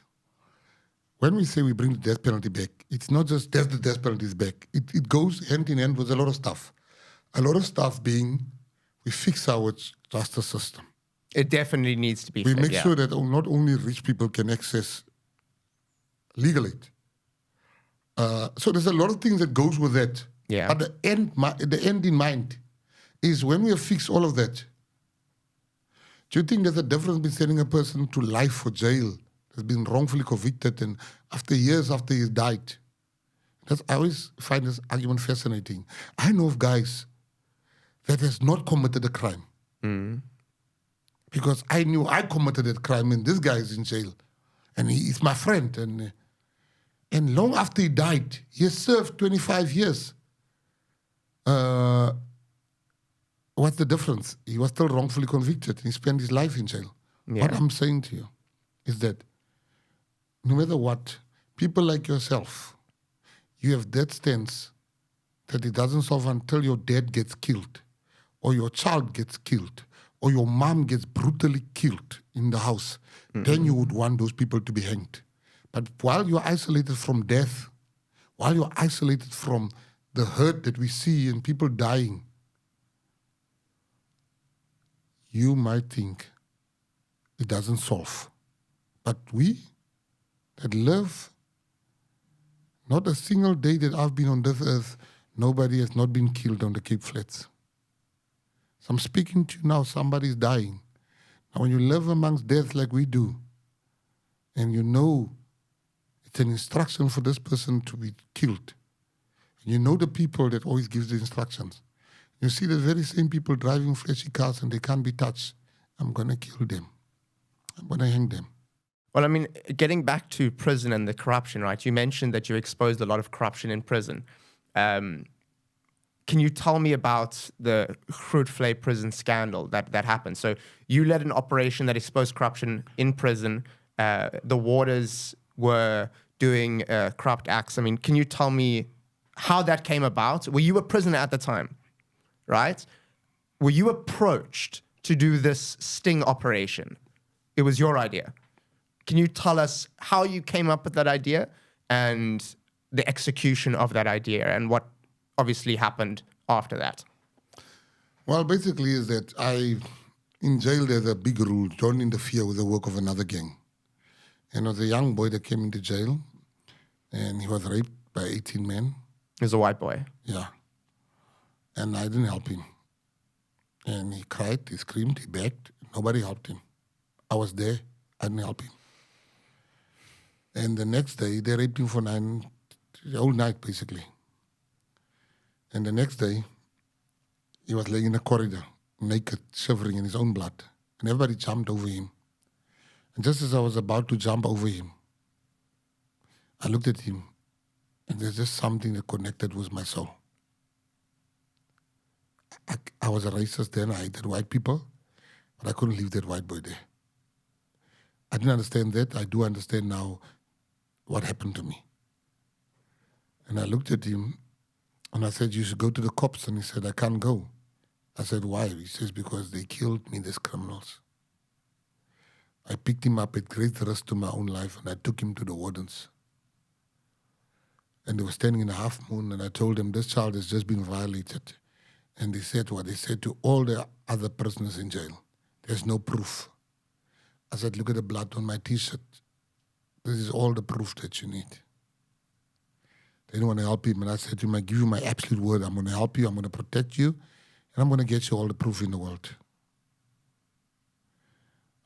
when we say we bring the death penalty back, it's not just the death penalty is back. It goes hand in hand with a lot of stuff. A lot of stuff being we fix our justice system. It definitely needs to be We fixed, make sure that not only rich people can access legal aid. So there's a lot of things that goes with that. Yeah. But the end in mind is when we have fixed all of that, do you think there's a difference between sending a person to life for jail that's been wrongfully convicted and after years after he's died? I always find this argument fascinating. I know of guys that has not committed a crime. Because I knew I committed that crime and this guy is in jail. And he is my friend. And long after he died, he has served 25 years. What's the difference? He was still wrongfully convicted and he spent his life in jail. Yeah. What I'm saying to you is that no matter what, people like yourself, you have that stance that it doesn't solve until your dad gets killed or your child gets killed or your mom gets brutally killed in the house. Then you would want those people to be hanged. But while you're isolated from death, while you're isolated from the hurt that we see and people dying, you might think it doesn't solve. But we that live, not a single day that I've been on this earth, nobody has not been killed on the Cape Flats. So I'm speaking to you now, somebody's dying. Now when you live amongst death like we do, and you know it's an instruction for this person to be killed, and you know the people that always gives the instructions, you see the very same people driving flashy cars and they can't be touched. I'm going to kill them. I'm going to hang them. Well, I mean, getting back to prison and the corruption, right? You mentioned that you exposed a lot of corruption in prison. Can you tell me about the Grootfontein prison scandal that happened? So you led an operation that exposed corruption in prison. The warders were doing corrupt acts. I mean, can you tell me how that came about? Were you a prisoner at the time, right? Were you approached to do this sting operation? It was your idea. Can you tell us how you came up with that idea and the execution of that idea and what obviously happened after that? Well, basically is that in jail there's a big rule, don't interfere with the work of another gang. And there was a young boy that came into jail and he was raped by 18 men. He was a white boy. Yeah. And I didn't help him. And he cried, he screamed, he begged. Nobody helped him. I was there. I didn't help him. And the next day, they raped him for the whole night, basically. And the next day, he was laying in a corridor, naked, shivering in his own blood. And everybody jumped over him. And just as I was about to jump over him, I looked at him, and there's just something that connected with my soul. I was a racist then, I hated white people, but I couldn't leave that white boy there. I didn't understand that. I do understand now what happened to me. And I looked at him and I said, you should go to the cops. And he said, I can't go. I said, why? He says, because they killed me, these criminals. I picked him up at great risk to my own life and I took him to the wardens. And they were standing in a half moon and I told them, this child has just been violated. And they said what? They said to all the other prisoners in jail, there's no proof. I said, look at the blood on my T-shirt. This is all the proof that you need. They didn't want to help him. And I said to him, I give you my absolute word. I'm going to help you. I'm going to protect you. And I'm going to get you all the proof in the world.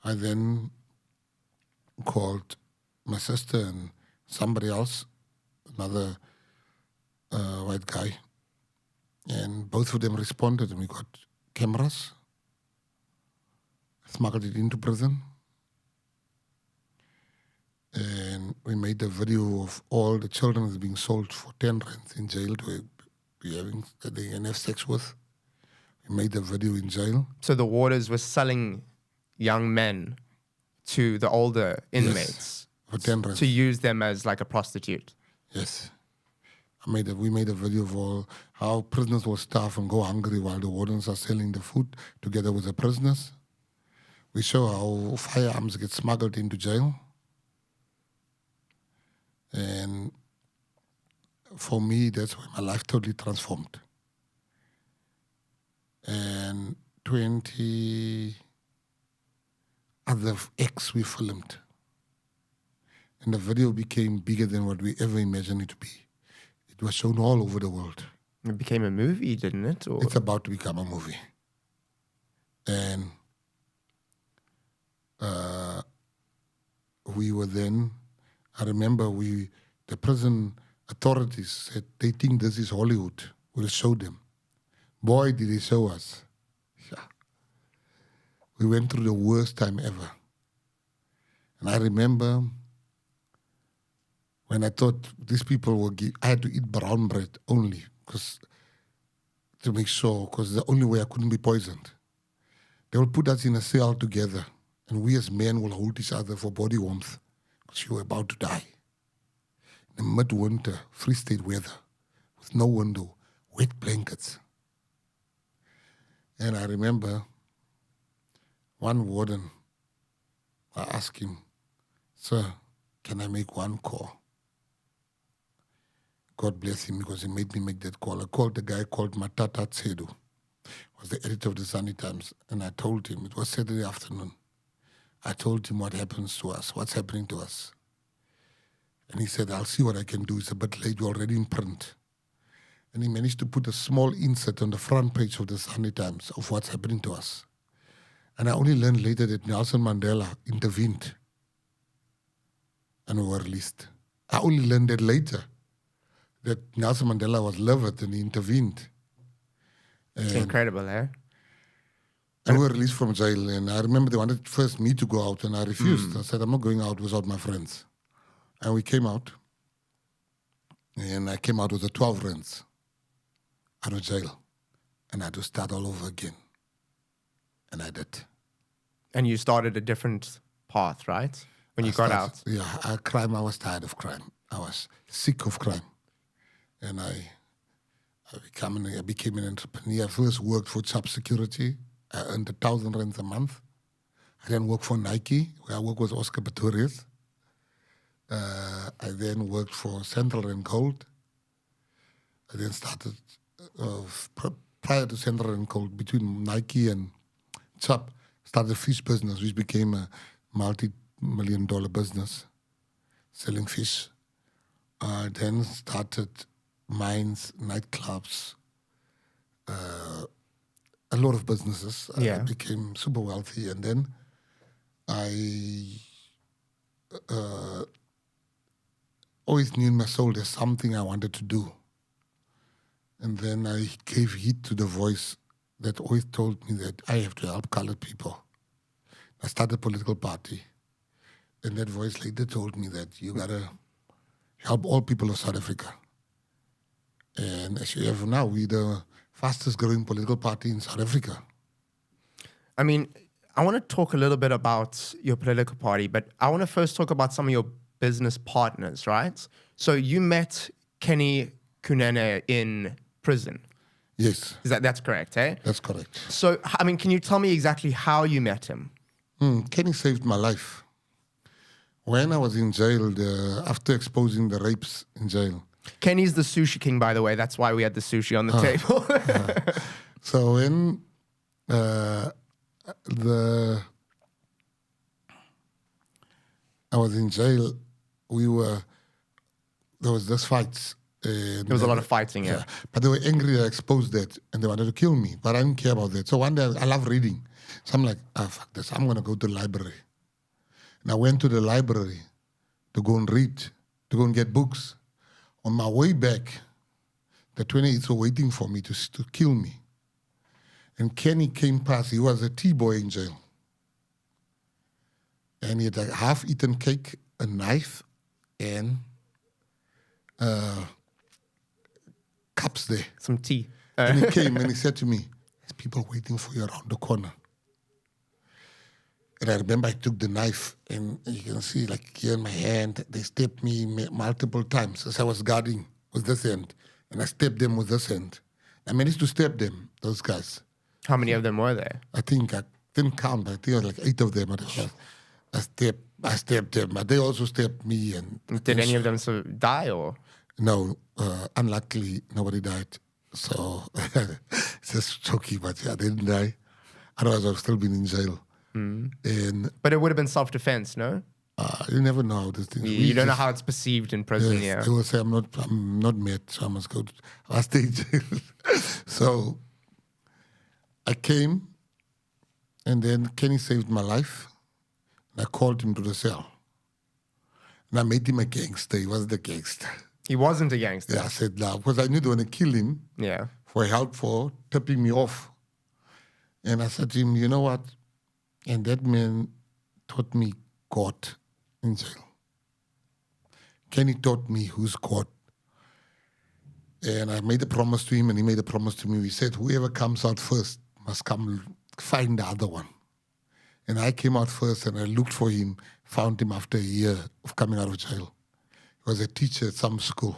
I then called my sister and somebody else, another white guy. And both of them responded and we got cameras, smuggled it into prison. And we made a video of all the children that's being sold for 10 rands in jail to be having that they can have sex with. We made a video in jail. So the warders were selling young men to the older inmates, yes, for 10 rands. to use them as like a prostitute. Yes. We made a video of how prisoners will starve and go hungry while the wardens are selling the food together with the prisoners. We show how firearms get smuggled into jail. And for me, that's where my life totally transformed. And 20 other acts we filmed. And the video became bigger than what we ever imagined it to be. It was shown all over the world. It became a movie, didn't it? Or? It's about to become a movie. And we were then, I remember the prison authorities said, they think this is Hollywood. We'll show them. Boy, did they show us. Yeah. We went through the worst time ever. And I remember when I thought these people will I had to eat brown bread only to make sure, because the only way I couldn't be poisoned. They will put us in a cell together, and we as men will hold each other for body warmth, because you were about to die. In the midwinter, Free State weather, with no window, wet blankets. And I remember one warden, I asked him, "Sir, can I make one call?" God bless him, because he made me make that call. I called the guy called Matata Tsedu, was the editor of the Sunday Times, and I told him, it was Saturday afternoon, I told him what happens to us, what's happening to us. And he said, "I'll see what I can do. It's a bit late, you're already in print." And he managed to put a small insert on the front page of the Sunday Times of what's happening to us. And I only learned later that Nelson Mandela intervened and we were released. I only learned that later, that Nelson Mandela was livid and he intervened. It's incredible, eh? And we were released from jail. And I remember they wanted first me to go out, and I refused. I said, "I'm not going out without my friends." And we came out. And I came out with the 12 rands out of jail. And I had to start all over again. And I did. And you started a different path, right? When you got out. Yeah, I was tired of crime. I was sick of crime. And I became an entrepreneur. I first worked for Chap Security. I earned 1,000 rands a month. I then worked for Nike, where I worked with Oscar Pistorius. I then worked for Central and Gold. I then started, prior to Central and Gold, between Nike and Chap, started a fish business, which became a multi-million-dollar business, selling fish. Then started mines, nightclubs, a lot of businesses. I became super wealthy, and then I always knew in my soul there's something I wanted to do. And then I gave heed to the voice that always told me that I have to help colored people. I started a political party. And that voice later told me that you gotta help all people of South Africa. And as you have now, we're the fastest growing political party in South Africa. I mean, I want to talk a little bit about your political party, but I want to first talk about some of your business partners, right? So you met Kenny Kunene in prison. Yes. That's correct, eh? That's correct. So, I mean, can you tell me exactly how you met him? Kenny saved my life. When I was in jail, after exposing the rapes in jail. Kenny's the sushi king, by the way. That's why we had the sushi on the table. So when I was in jail, there was this fights. There was a lot of fighting, yeah. But they were angry that I exposed that, and they wanted to kill me. But I didn't care about that. So one day, I love reading. So I'm like, fuck this. I'm going to go to the library. And I went to the library to go and read, to go and get books. On my way back, the 28s were waiting for me to kill me. And Kenny came past. He was a T-boy in jail. And he had a half-eaten cake, a knife, and cups there. Some tea. And he came and he said to me, "There's people waiting for you around the corner." And I remember I took the knife, and you can see, like, here in my hand, they stabbed me multiple times as I was guarding with this hand, and I stabbed them with this hand. I managed to stab them, those guys. How many of them were there? I think I didn't count, but I think there were like 8 of them. I stabbed them, but they also stabbed me. And Did any of them die or? No, unluckily, nobody died. So it's just choky, but yeah, they didn't die. Otherwise, I've still been in jail. And But it would have been self-defense, no? you never know how these things. You don't know how it's perceived in prison, Yes, they will say I'm not mad, so I must I'll stay in jail. So I came, and then Kenny saved my life. And I called him to the cell. And I made him a gangster. He wasn't a gangster. He wasn't a gangster. Yeah, I said no, because I knew they were going to kill him for help for tipping me off. And I said to him, you know what? And that man taught me God in jail. Kenny taught me who's God. And I made a promise to him, and he made a promise to me. We said, whoever comes out first must come find the other one. And I came out first, and I looked for him, found him after a year of coming out of jail. He was a teacher at some school.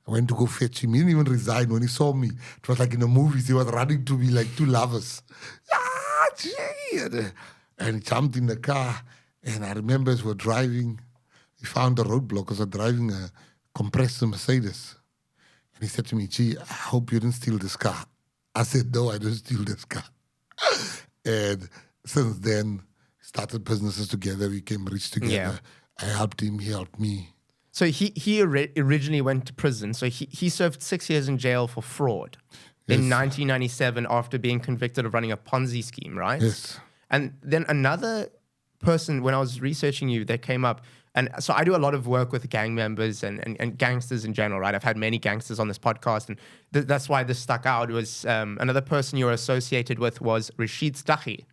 I went to go fetch him. He didn't even resign. When he saw me, it was like in the movies. He was running to me like two lovers. And he jumped in the car. And I remember as we were driving, he found a roadblock because I was driving a compressor Mercedes. And he said to me, gee, I hope you didn't steal this car. I said, no, I didn't steal this car. And since then, started businesses together. We came rich together. Yeah. I helped him. He helped me. So he originally went to prison. So he served 6 years in jail for fraud in 1997 after being convicted of running a Ponzi scheme, right? Yes. And then another person, when I was researching you, that came up. And so I do a lot of work with gang members and gangsters in general, right? I've had many gangsters on this podcast, and that's why this stuck out. It was another person you were associated with was Rashied Staggie.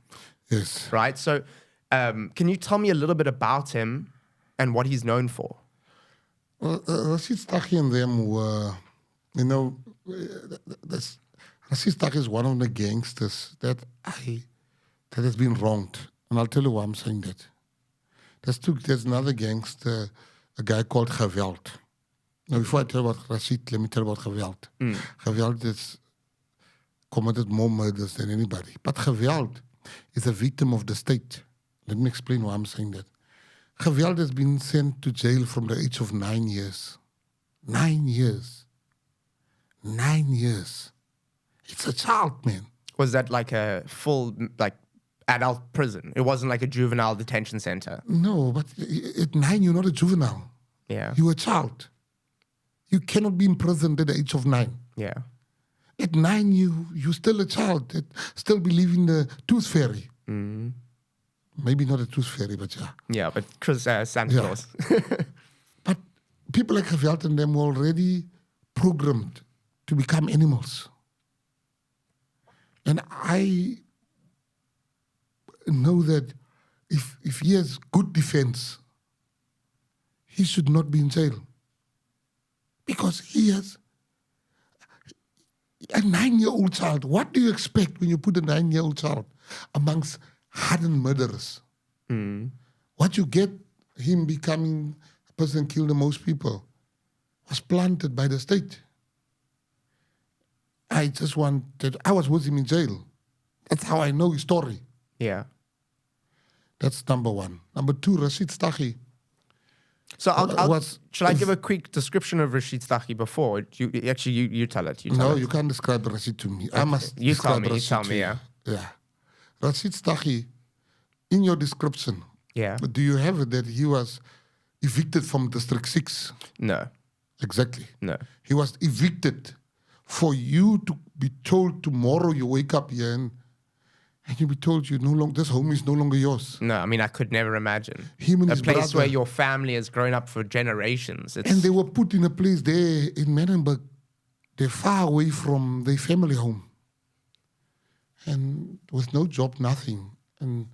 Yes. Right? So can you tell me a little bit about him and what he's known for? Well, Rashied Staggie and them were, you know, Rashied Staggie is one of the gangsters that has been wronged. And I'll tell you why I'm saying that. There's another gangster, a guy called Geweld. Now, before I tell about Rashied, let me tell about Geweld. Geweld has committed more murders than anybody. But Geweld is a victim of the state. Let me explain why I'm saying that. Geweld has been sent to jail from the age of 9 years. 9 years. 9 years. It's a child, man. Was that like a full, like, adult prison? It wasn't like a juvenile detention center? No, but at 9, you're not a juvenile. Yeah. You're a child. You cannot be imprisoned at the age of 9. Yeah. At 9, you're still a child that still believe in the tooth fairy. Maybe not a tooth fairy, but yeah. Yeah, but Santa Claus. But people like Geweld and them were already programmed to become animals. And I know that if he has good defense, he should not be in jail. Because he has a 9-year-old child. What do you expect when you put a 9-year-old child amongst hardened murderers? What you get, him becoming a person killed the most people, was planted by the state. I was with him in jail. That's how I know his story. Yeah. That's number one. Number two, Rashied Staggie. So shall I give a quick description of Rashied Staggie before? You tell it. No, you can't describe Rashied to me. I must You tell describe me, Rashied yeah. Yeah. Rashied Staggie, in your description, Yeah. do you have it that he was evicted from District 6? No. Exactly. No. He was evicted for you to be told tomorrow you wake up here and you be told this home is no longer yours. No, I mean, I could never imagine. Him and a his place brother, where your family has grown up for generations. and they were put in a place there in Menenberg. They're far away from their family home. And with no job, nothing. And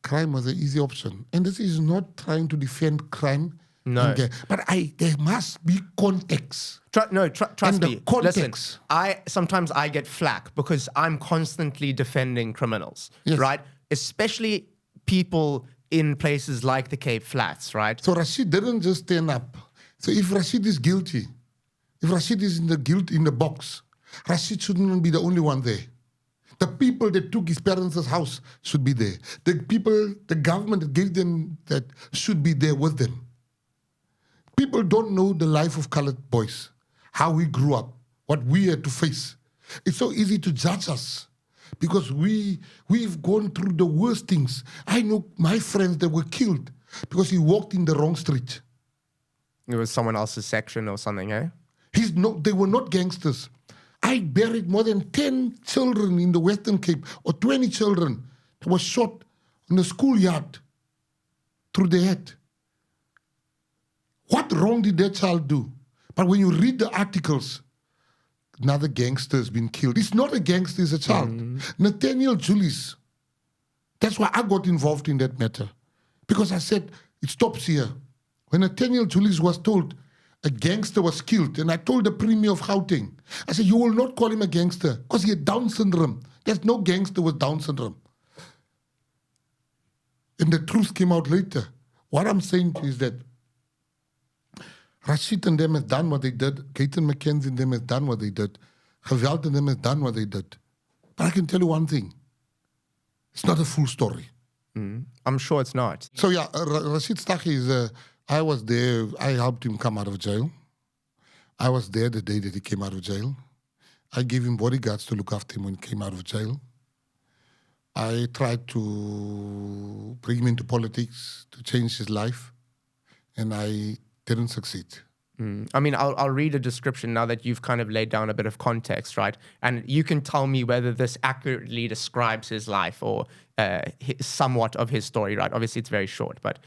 crime was an easy option. And this is not trying to defend crime. No. But there must be context. Trust And me. the context. Listen, sometimes I get flack because I'm constantly defending criminals, Yes. right? Especially people in places like the Cape Flats, right? So Rashied didn't just stand up So if Rashied is guilty, if Rashied is in the box, Rashied shouldn't be the only one there. The people that took his parents' house should be there. The people, the government that gave them that should be there with them. People don't know the life of colored boys, how we grew up, what we had to face. It's so easy to judge us because we've gone through the worst things. I know my friends that were killed because he walked in the wrong street. It was someone else's section or something, eh? They were not gangsters. I buried more than 10 children in the Western Cape, or 20 children that were shot in the schoolyard through the head. What wrong did that child do? But when you read the articles, another gangster has been killed. It's not a gangster, it's a child. Nathaniel Julius. That's why I got involved in that matter. Because I said, it stops here. When Nathaniel Julius was told a gangster was killed, and I told the Premier of Gauteng, I said, you will not call him a gangster because he had Down syndrome. There's no gangster with Down syndrome. And the truth came out later. What I'm saying to you is that Rashied and them has done what they did. Gayton McKenzie and them has done what they did. Geweld and them has done what they did. But I can tell you one thing. It's not a full story. I'm sure it's not. So yeah, Rashied Staggie is... I was there. I helped him come out of jail. I was there the day that he came out of jail. I gave him bodyguards to look after him when he came out of jail. I tried to bring him into politics, to change his life, and I didn't succeed. I mean, I'll read a description now that you've kind of laid down a bit of context, right? And you can tell me whether this accurately describes his life or somewhat of his story, right? Obviously, it's very short, but...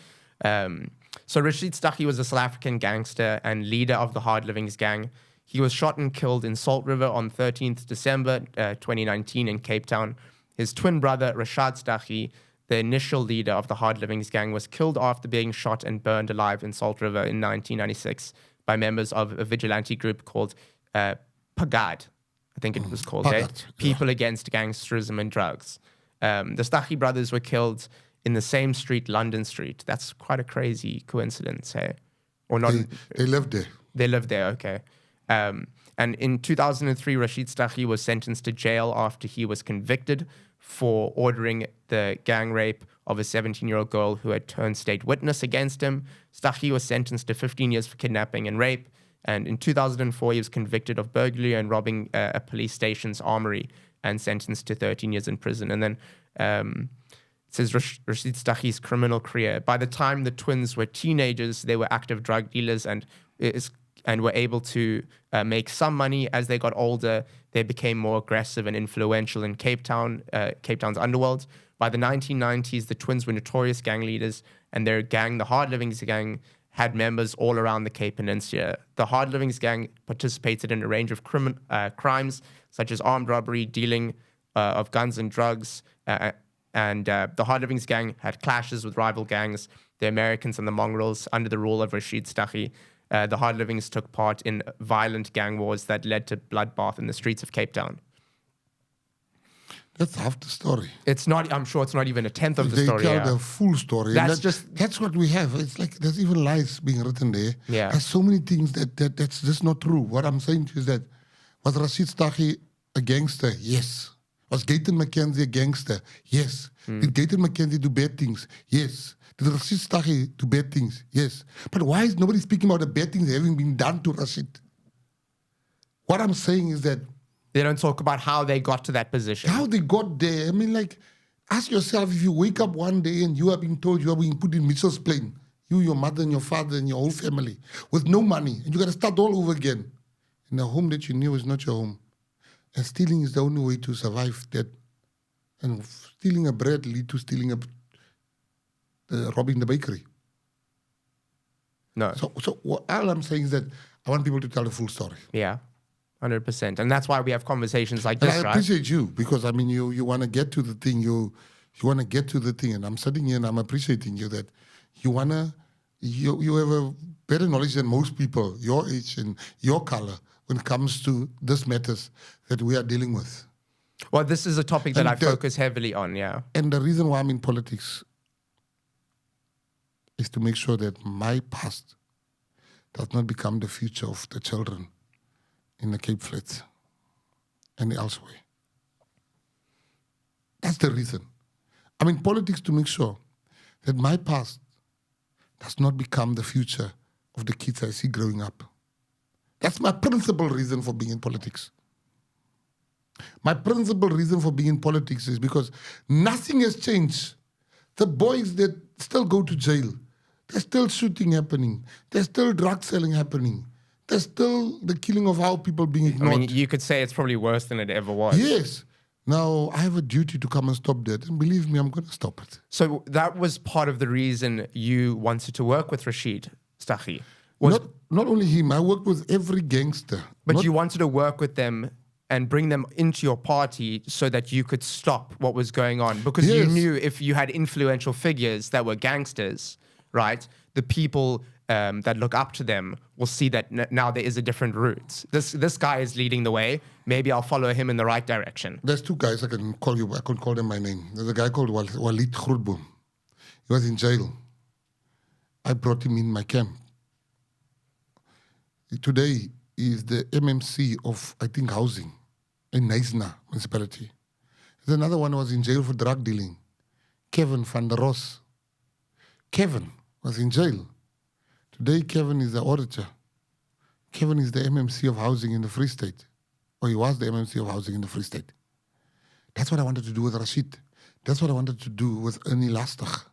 So Rashied Staggie was a South African gangster and leader of the Hard Livings gang. He was shot and killed in Salt River on 13th December 2019 in Cape Town. His twin brother, Rashied Staggie, the initial leader of the Hard Livings gang, was killed after being shot and burned alive in Salt River in 1996 by members of a vigilante group called Pagad. I think it was called People Against Gangsterism and Drugs. The Staggie brothers were killed in the same street, London Street. That's quite a crazy coincidence, hey? Or not? They lived there. They lived there, okay. And in 2003, Rashied Staggie was sentenced to jail after he was convicted for ordering the gang rape of a 17-year-old girl who had turned state witness against him. Staggie was sentenced to 15 years for kidnapping and rape. And in 2004, he was convicted of burglary and robbing a police station's armory and sentenced to 13 years in prison. And then... It says Rashied Staggie's criminal career. By the time the twins were teenagers, they were active drug dealers and were able to make some money. As they got older, they became more aggressive and influential in Cape Town's underworld. By the 1990s, the twins were notorious gang leaders, and their gang, the Hard Livings gang, had members all around the Cape Peninsula. The Hard Livings gang participated in a range of crimes, such as armed robbery, dealing of guns and drugs, and the Hard Livings gang had clashes with rival gangs, the Americans and the Mongrels, under the rule of Rashied Staggie. The Hard Livings took part in violent gang wars that led to bloodbath in the streets of Cape Town. That's half the story. It's not. I'm sure it's not even a tenth of the story. They tell the full story. That's what we have. It's like there's even lies being written there. Yeah. There's so many things that's just not true. What I'm saying to you is that was Rashied Staggie a gangster? Yes. Was Gayton McKenzie a gangster? Yes. Did Gayton McKenzie do bad things? Yes. Did Rashied Staggie do bad things? Yes. But why is nobody speaking about the bad things having been done to Rashied? What I'm saying is that they don't talk about how they got to that position. How they got there. I mean, like, ask yourself if you wake up one day and you are being told you are being put in Mitchell's plane, you, your mother and your father and your whole family, with no money, and you got to start all over again. And the home that you knew is not your home. And stealing is the only way to survive that. And stealing a bread lead to stealing robbing the bakery. No. So all I'm saying is that I want people to tell the full story. Yeah, 100%. And that's why we have conversations like this, I appreciate you because, I mean, you want to get to the thing. You want to get to the thing. And I'm sitting here and I'm appreciating you that you have a better knowledge than most people, your age and your color, when it comes to this matters that we are dealing with. Well, this is a topic that I focus heavily on, yeah. And the reason why I'm in politics is to make sure that my past does not become the future of the children in the Cape Flats and elsewhere. That's the reason. I'm in politics to make sure that my past does not become the future of the kids I see growing up. That's my principal reason for being in politics. My principal reason for being in politics is because nothing has changed. The boys that still go to jail, there's still shooting happening. There's still drug selling happening. There's still the killing of our people being ignored. I mean, you could say it's probably worse than it ever was. Yes. Now, I have a duty to come and stop that. And believe me, I'm going to stop it. So that was part of the reason you wanted to work with Rashied Staggie. Not only him, I worked with every gangster. But you wanted to work with them and bring them into your party so that you could stop what was going on. Because you knew if you had influential figures that were gangsters, right, the people that look up to them will see that now there is a different route. This guy is leading the way. Maybe I'll follow him in the right direction. There's two guys I can call you. I can call them by name. There's a guy called Walid Grootboom. He was in jail. I brought him in my camp. Today, he is the MMC of, I think, housing in Neisna municipality. There's another one who was in jail for drug dealing. Kevin van der Ros. Kevin was in jail. Today, Kevin is the auditor. Kevin is the MMC of housing in the Free State. Or he was the MMC of housing in the Free State. That's what I wanted to do with Rashied. That's what I wanted to do with Ernie Lastig.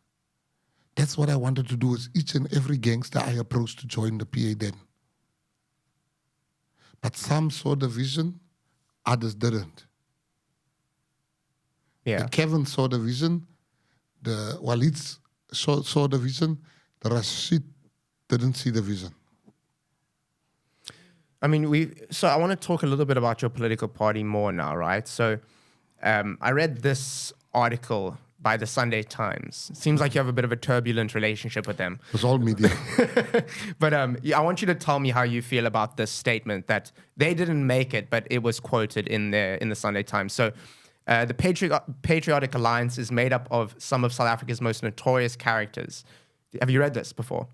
That's what I wanted to do with each and every gangster I approached to join the PA then. But some saw the vision, others didn't. Yeah. The Kevin saw the vision, the Walids saw the vision, the Rashied didn't see the vision. I mean, so I want to talk a little bit about your political party more now, right? So I read this article by the Sunday Times. It seems like you have a bit of a turbulent relationship with them. It's all media. But I want you to tell me how you feel about this statement that they didn't make it, but it was quoted in the Sunday Times. So the Patriotic Alliance is made up of some of South Africa's most notorious characters. Have you read this before?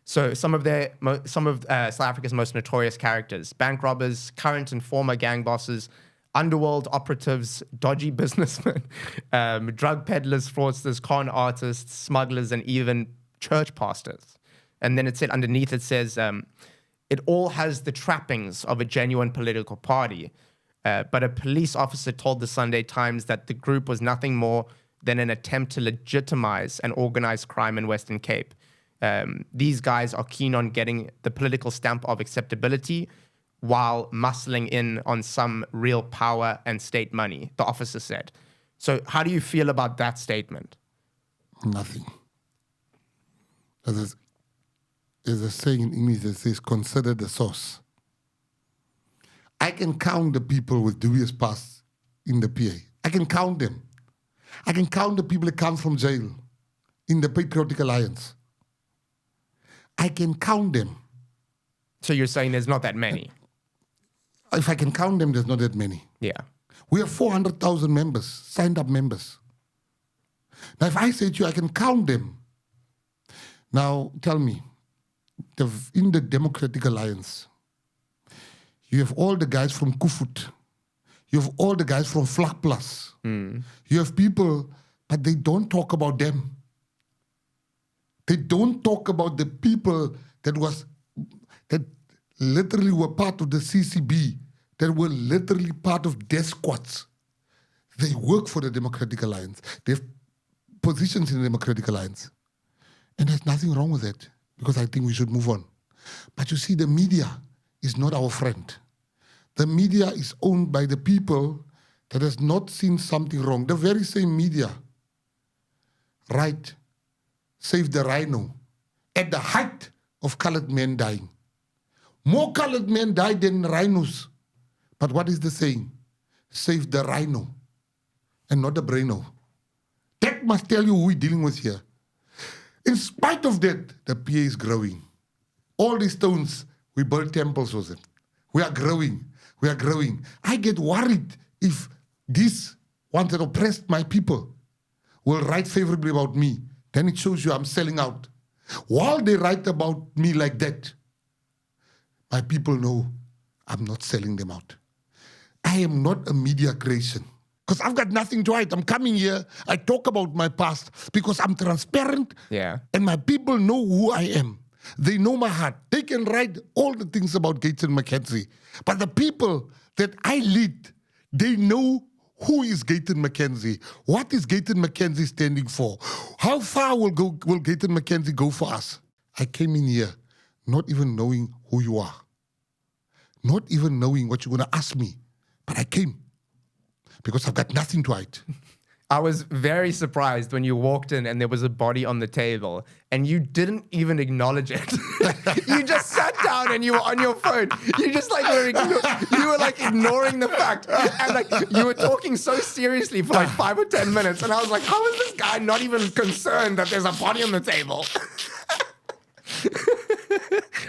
So some of South Africa's most notorious characters: bank robbers, current and former gang bosses, underworld operatives, dodgy businessmen, drug peddlers, fraudsters, con artists, smugglers, and even church pastors. And then it said underneath, it says, it all has the trappings of a genuine political party. But a police officer told the Sunday Times that the group was nothing more than an attempt to legitimize and organize crime in Western Cape. These guys are keen on getting the political stamp of acceptability while muscling in on some real power and state money, the officer said. So how do you feel about that statement? Nothing. There's a saying in English that says, consider the source. I can count the people with dubious past in the PA. I can count them. I can count the people that come from jail in the Patriotic Alliance. I can count them. So you're saying there's not that many? If I can count them, there's not that many. Yeah. We have 400,000 members, signed up members. Now, if I say to you, I can count them. Now, tell me, in the Democratic Alliance, you have all the guys from Kufut. You have all the guys from Vlak Plus. You have people, but they don't talk about them. They don't talk about the people that literally were part of the CCB, that were literally part of death squads. They work for the Democratic Alliance. They have positions in the Democratic Alliance. And there's nothing wrong with that, because I think we should move on. But you see, the media is not our friend. The media is owned by the people that has not seen something wrong. The very same media, right, Save the Rhino, at the height of colored men dying. More colored men died than rhinos. But what is the saying? Save the rhino and not the braino. That must tell you who we're dealing with here. In spite of that, the PA is growing. All these stones, we build temples with it. We are growing. We are growing. I get worried if these ones that oppressed my people will write favorably about me. Then it shows you I'm selling out. While they write about me like that, my people know I'm not selling them out. I am not a media creation because I've got nothing to hide. I'm coming here. I talk about my past because I'm transparent. Yeah. And my people know who I am. They know my heart. They can write all the things about Gayton McKenzie. But the people that I lead, they know who is Gayton McKenzie. What is Gayton McKenzie standing for? How far will Gayton McKenzie go for us? I came in here not even knowing who you are. Not even knowing what you're going to ask me. But I came because I've got nothing to hide. I was very surprised when you walked in and there was a body on the table and you didn't even acknowledge it. You just sat down and you were on your phone. You just like you were like ignoring the fact. And like you were talking so seriously for like 5 or 10 minutes. And I was like, how is this guy not even concerned that there's a body on the table?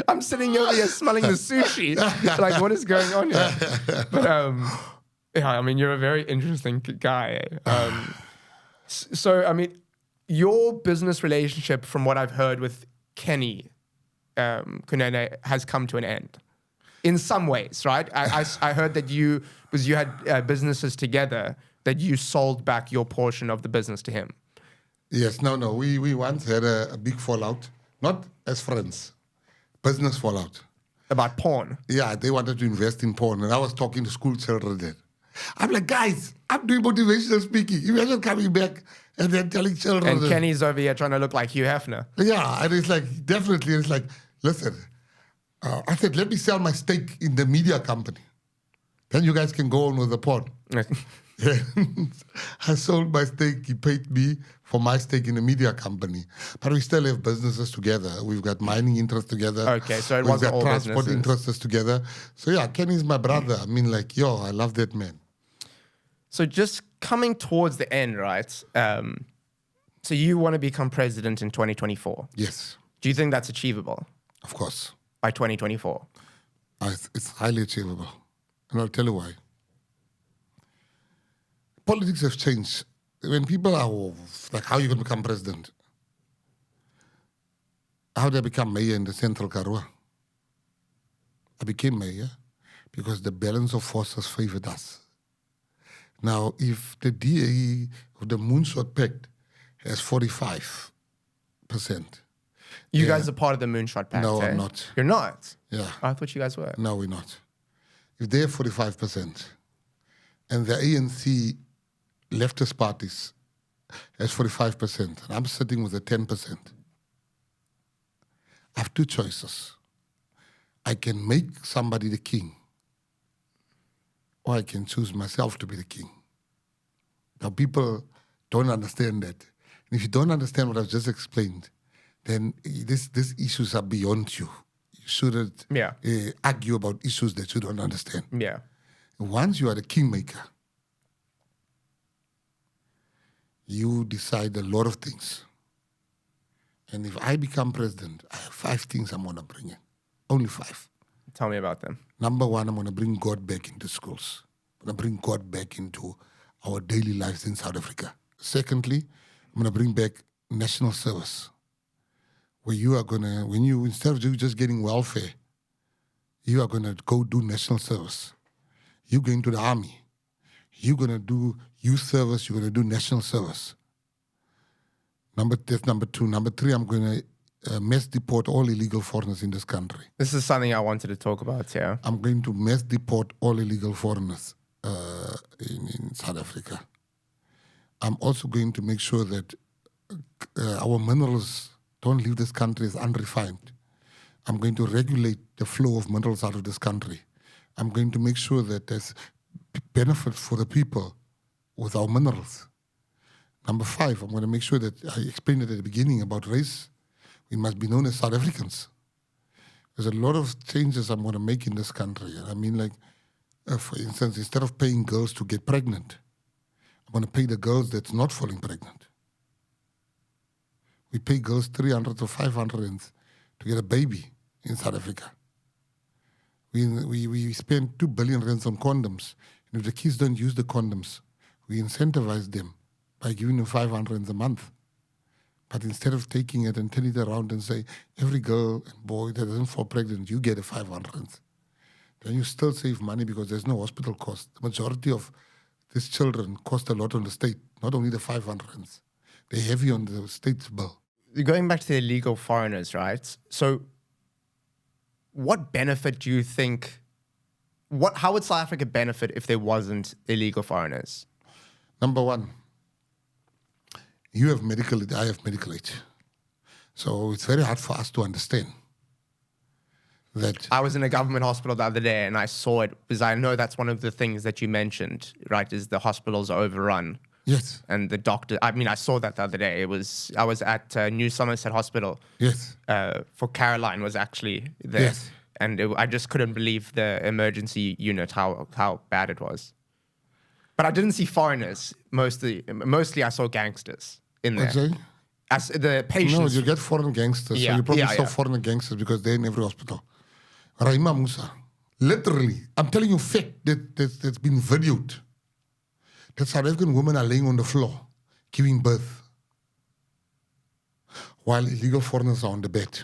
I'm sitting over here smelling the sushi. Like, what is going on here? But yeah, I mean, you're a very interesting guy. So, I mean, your business relationship, from what I've heard with Kenny Kunene, has come to an end in some ways, right? I heard that you had businesses together, that you sold back your portion of the business to him. Yes, no. We once had a big fallout, not as friends, business fallout. About porn? Yeah, they wanted to invest in porn, and I was talking to school children then. I'm like, guys, I'm doing motivational speaking. Imagine coming back and then telling children. And Kenny's over here trying to look like Hugh Hefner. Yeah, and it's like, definitely, it's like, listen, I said, let me sell my stake in the media company. Then you guys can go on with the porn. I sold my stake. He paid me for my stake in the media company. But we still have businesses together. We've got mining interests together. Okay, so it wasn't all businesses. We've got transport interests together. So yeah, Kenny's my brother. I mean, like, I love that man. So just coming towards the end, right? So you want to become president in 2024? Yes. Do you think that's achievable? Of course. By 2024? It's highly achievable. And I'll tell you why. Politics have changed. When people are like, how are you going to become president? How did I become mayor in the Central Karoo? I became mayor because the balance of forces favored us. Now, if the DA of the Moonshot Pact has 45%. You guys are part of the Moonshot Pact, No, eh? I'm not. You're not? Yeah. I thought you guys were. No, we're not. If they have 45% and the ANC leftist parties has 45%, and I'm sitting with the 10%, I have two choices. I can make somebody the king, or I can choose myself to be the king. Now, people don't understand that. And if you don't understand what I've just explained, then these issues are beyond you. You shouldn't argue about issues that you don't understand. Yeah. Once you are the kingmaker, you decide a lot of things. And if I become president, I have 5 things I'm going to bring in. Only 5. Tell me about them. Number 1, I'm going to bring God back into schools. I'm going to bring God back into our daily lives in South Africa. Secondly, I'm going to bring back national service, where you are going to, instead of you just getting welfare, you are going to go do national service. You're going to the army. You're going to do youth service. You're going to do national service. That's number 2. Number 3, I'm going to mass deport all illegal foreigners in this country. This is something I wanted to talk about, yeah. I'm going to mass deport all illegal foreigners in South Africa. I'm also going to make sure that our minerals don't leave this country as unrefined. I'm going to regulate the flow of minerals out of this country. I'm going to make sure that there's benefit for the people with our minerals. Number 5, I'm going to make sure that I explained it at the beginning about race. We must be known as South Africans. There's a lot of changes I'm going to make in this country. I mean, like, for instance, instead of paying girls to get pregnant, I'm going to pay the girls that's not falling pregnant. We pay girls 300 to 500 rands to get a baby in South Africa. We spend 2 billion rands on condoms. And if the kids don't use the condoms, we incentivize them by giving them 500 rands a month. But instead of taking it and turning it around and say, every girl and boy that doesn't fall pregnant, you get a 500 rands. Then you still save money because there's no hospital cost. The majority of these children cost a lot on the state, not only the 500 rands. They're heavy on the state's bill. Going back to the illegal foreigners, right? So what benefit do you think, how would South Africa benefit if there wasn't illegal foreigners? Number one, you have medical aid, I have medical aid. So it's very hard for us to understand that. I was in a government hospital the other day and I saw it because I know that's one of the things that you mentioned, right, is the hospitals are overrun. Yes. And the doctor, I saw that the other day. I was at New Somerset Hospital. Yes. For Caroline was actually there. Yes. And I just couldn't believe the emergency unit, how bad it was. But I didn't see foreigners. Mostly I saw gangsters in there. Okay. As the patients. No, you get foreign gangsters. Yeah, So you probably yeah, saw yeah. foreign gangsters because they're in every hospital. Raima Musa. Literally, I'm telling you fact that's been videoed. That South African women are laying on the floor, giving birth, while illegal foreigners are on the bed.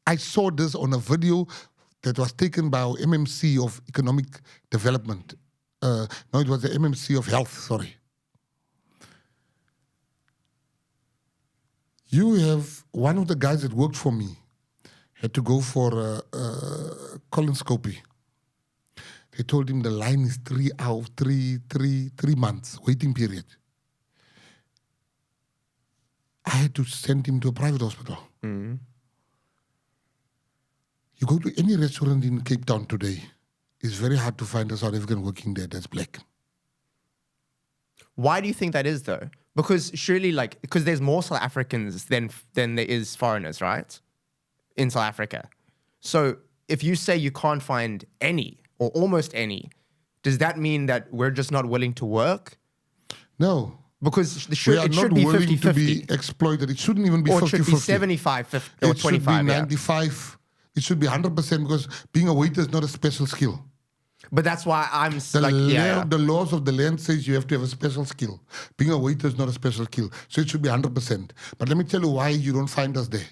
I saw this on a video that was taken by our MMC of Economic Development. No, it was the MMC of Health, sorry. You have one of the guys that worked for me had to go for a colonoscopy. They told him the line is 3 months, waiting period. I had to send him to a private hospital. Mm-hmm. You go to any restaurant in Cape Town today, it's very hard to find a South African working there that's black. Why do you think that is, though? Because surely, because there's more South Africans than there is foreigners, right? In South Africa. So if you say you can't find any or almost any, does that mean that we're just not willing to work? No. Because it We should are not be willing 50-50. to be exploited. It shouldn't even be 50-50. Or it should be 75-50 or 25. It should be 95. It should be 100% because being a waiter is not a special skill. But that's why I'm The laws of the land says you have to have a special skill. Being a waiter is not a special skill. So it should be 100%. But let me tell you why you don't find us there.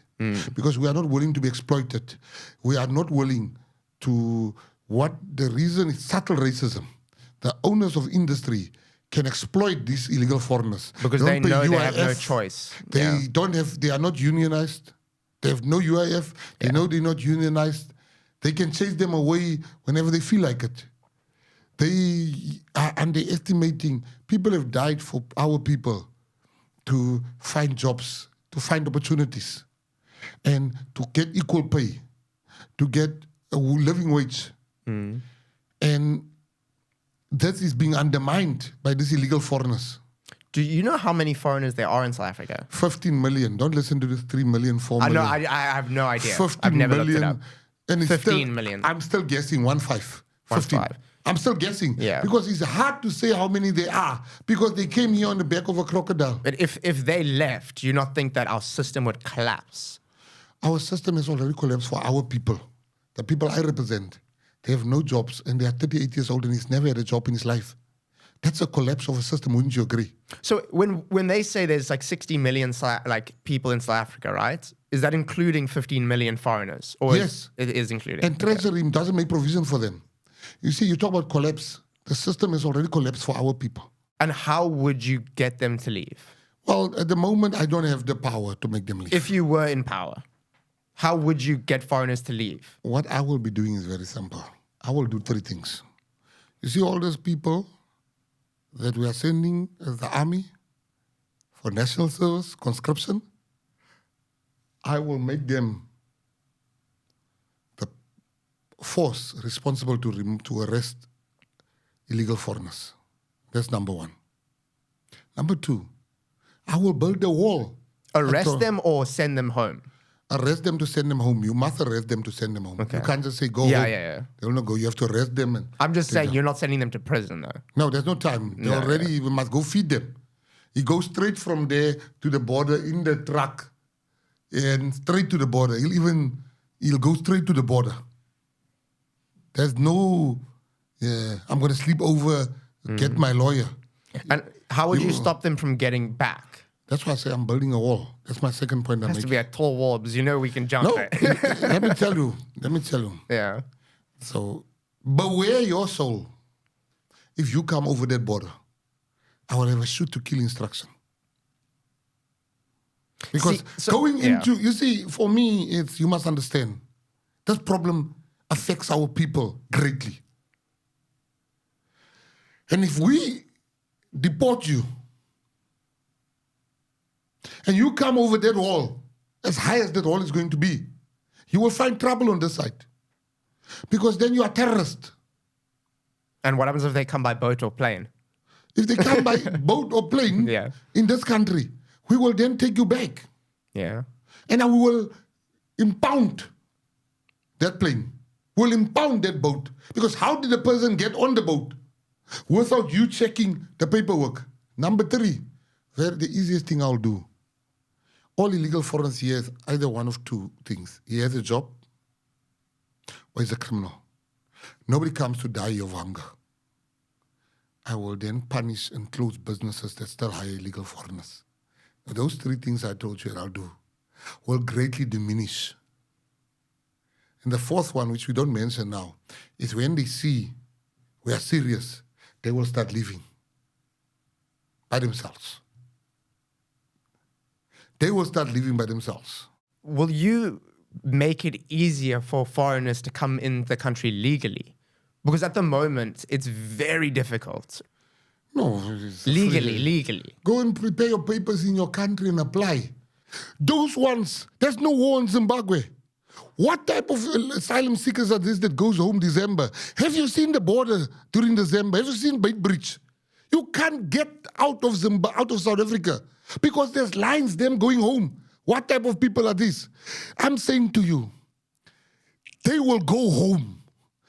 Because we are not willing to be exploited. We are not willing to... The reason is subtle racism. The owners of industry can exploit these illegal foreigners. Because they know they have no choice. They are not unionized. They have no UIF. They know they're not unionized. They can chase them away whenever they feel like it. They are underestimating. People have died for our people to find jobs, to find opportunities, and to get equal pay, to get a living wage. And that is being undermined by these illegal foreigners. Do you know how many foreigners there are in South Africa? 15 million. Don't listen to this 3 million, 4 million. I have no idea. 15 I've never million, looked it up. And it's 15 million. I'm still guessing 1.5. 1.5. I'm still guessing. Yeah. Because it's hard to say how many there are. Because they came here on the back of a crocodile. But if they left, do you not think that our system would collapse? Our system has already collapsed for our people. The people I represent. They have no jobs and they are 38 years old and he's never had a job in his life. That's a collapse of a system, wouldn't you agree? So when they say there's 60 million people in South Africa, right? Is that including 15 million foreigners? Or Yes. It is including. And Treasury doesn't make provision for them. You see, you talk about collapse. The system has already collapsed for our people. And how would you get them to leave? Well, at the moment, I don't have the power to make them leave. If you were in power, how would you get foreigners to leave? What I will be doing is very simple. I will do 3 things. You see all those people that we are sending as the army for national service, conscription, I will make them the force responsible to arrest illegal foreigners. That's number 1. Number 2, I will build a wall. Arrest them or send them home? Arrest them to send them home. You must arrest them to send them home. Okay. You can't just say go home. Yeah. They will not go. You have to arrest them. And I'm just saying you're not sending them to prison, though. No, there's no time. They already we must go feed them. He goes straight from there to the border in the truck and straight to the border. He'll go straight to the border. There's no, I'm going to sleep over, get my lawyer. And how would you stop them from getting back? That's why I say I'm building a wall. That's my second point I'm Has to making. be a tall wall because we can jump No, there. let me tell you. Yeah. So, beware your soul. If you come over that border, I will have a shoot to kill instruction. Because you see, for me, it's, you must understand, this problem affects our people greatly. And if we deport you, and you come over that wall, as high as that wall is going to be, you will find trouble on this side. Because then you are terrorist. And what happens if they come by boat or plane? If they come by boat or plane in this country, we will then take you back. Yeah. And we will impound that plane. We'll impound that boat. Because how did the person get on the boat without you checking the paperwork? Number 3, the easiest thing I'll do. All illegal foreigners here is either one of two things. He has a job or he's a criminal. Nobody comes to die of hunger. I will then punish and close businesses that still hire illegal foreigners. Now, those 3 things I told you that I'll do will greatly diminish. And the 4th one, which we don't mention now, is when they see we are serious, they will start leaving by themselves. They will start living by themselves. Will you make it easier for foreigners to come in the country legally? Because at the moment, it's very difficult. No. Legally. Go and prepare your papers in your country and apply. Those ones, there's no war in Zimbabwe. What type of asylum seekers are this that goes home December? Have you seen the border during December? Have you seen Beitbridge? You can't get out of South Africa because there's lines them going home. What type of people are these? I'm saying to you, they will go home.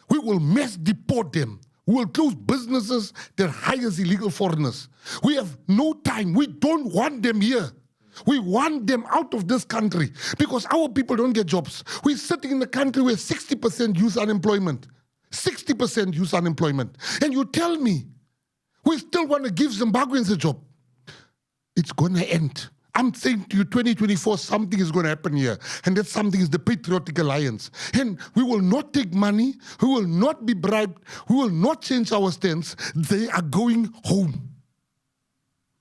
We will mass deport them. We will close businesses that hires illegal foreigners. We have no time. We don't want them here. We want them out of this country because our people don't get jobs. We're sitting in a country with 60% youth unemployment. 60% youth unemployment. And you tell me we still want to give Zimbabweans a job. It's going to end. I'm saying to you, 2024, something is going to happen here. And that something is the Patriotic Alliance. And we will not take money. We will not be bribed. We will not change our stance. They are going home.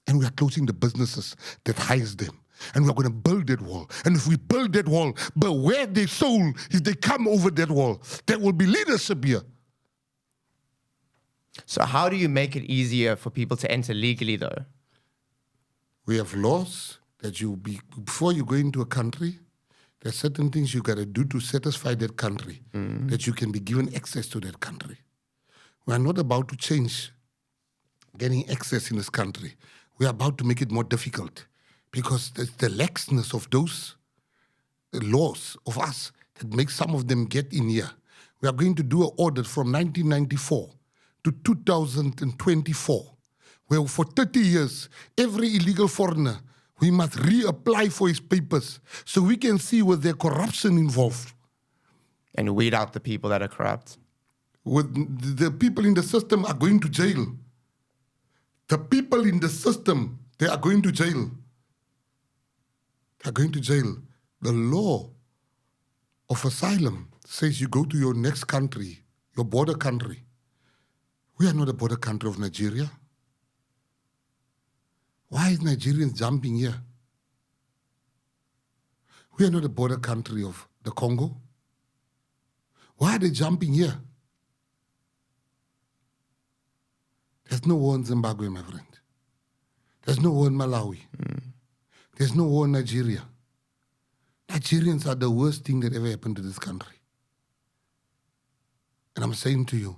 And we are closing the businesses that hires them. And we are going to build that wall. And if we build that wall, beware their soul if they come over that wall. There will be leadership here. So how do you make it easier for people to enter legally, though? We have laws that before you go into a country, there are certain things you got to do to satisfy that country, that you can be given access to that country. We are not about to change getting access in this country. We are about to make it more difficult because the laxness of those laws of us that make some of them get in here. We are going to do an audit from 1994 to 2024, where for 30 years, every illegal foreigner, we must reapply for his papers so we can see was there corruption involved. And weed out the people that are corrupt. The people in the system are going to jail. The people in the system, they are going to jail. They are going to jail. The law of asylum says you go to your next country, your border country. We are not a border country of Nigeria. Why is Nigerians jumping here? We are not a border country of the Congo. Why are they jumping here? There's no war in Zimbabwe, my friend. There's no war in Malawi. There's no war in Nigeria. Nigerians are the worst thing that ever happened to this country. And I'm saying to you,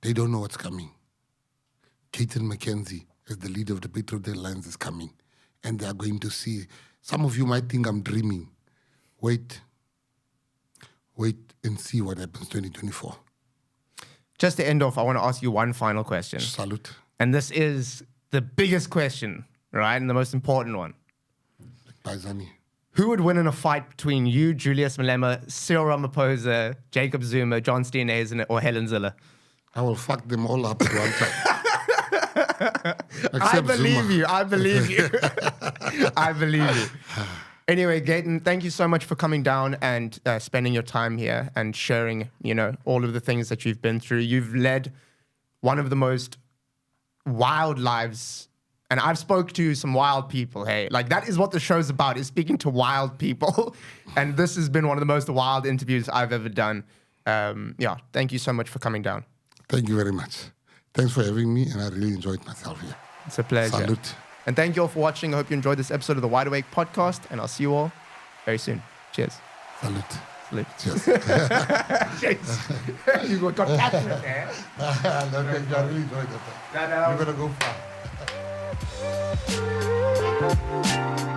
they don't know what's coming. Gayton McKenzie, as the leader of the Patriotic Alliance, is coming. And they are going to see. Some of you might think I'm dreaming. Wait and see what happens 2024. Just to end off, I want to ask you one final question. Salute. And this is the biggest question, right? And the most important one. Baizani. Who would win in a fight between you, Julius Malema, Cyril Ramaphosa, Jacob Zuma, John Steenhuisen, or Helen Zille? I will fuck them all up at one time. I believe you. I believe you. Anyway, Gayton, thank you so much for coming down and spending your time here and sharing, all of the things that you've been through. You've led one of the most wild lives, and I've spoke to some wild people, hey. Like, that is what the show's about, is speaking to wild people. And this has been one of the most wild interviews I've ever done. Thank you so much for coming down. Thank you very much. Thanks for having me, and I really enjoyed myself here. It's a pleasure. Salute. And thank you all for watching. I hope you enjoyed this episode of the Wide Awake podcast, and I'll see you all very soon. Cheers. Salute. Salute. Cheers. Cheers. You got passionate there. I really enjoyed that. No. You're going to go far.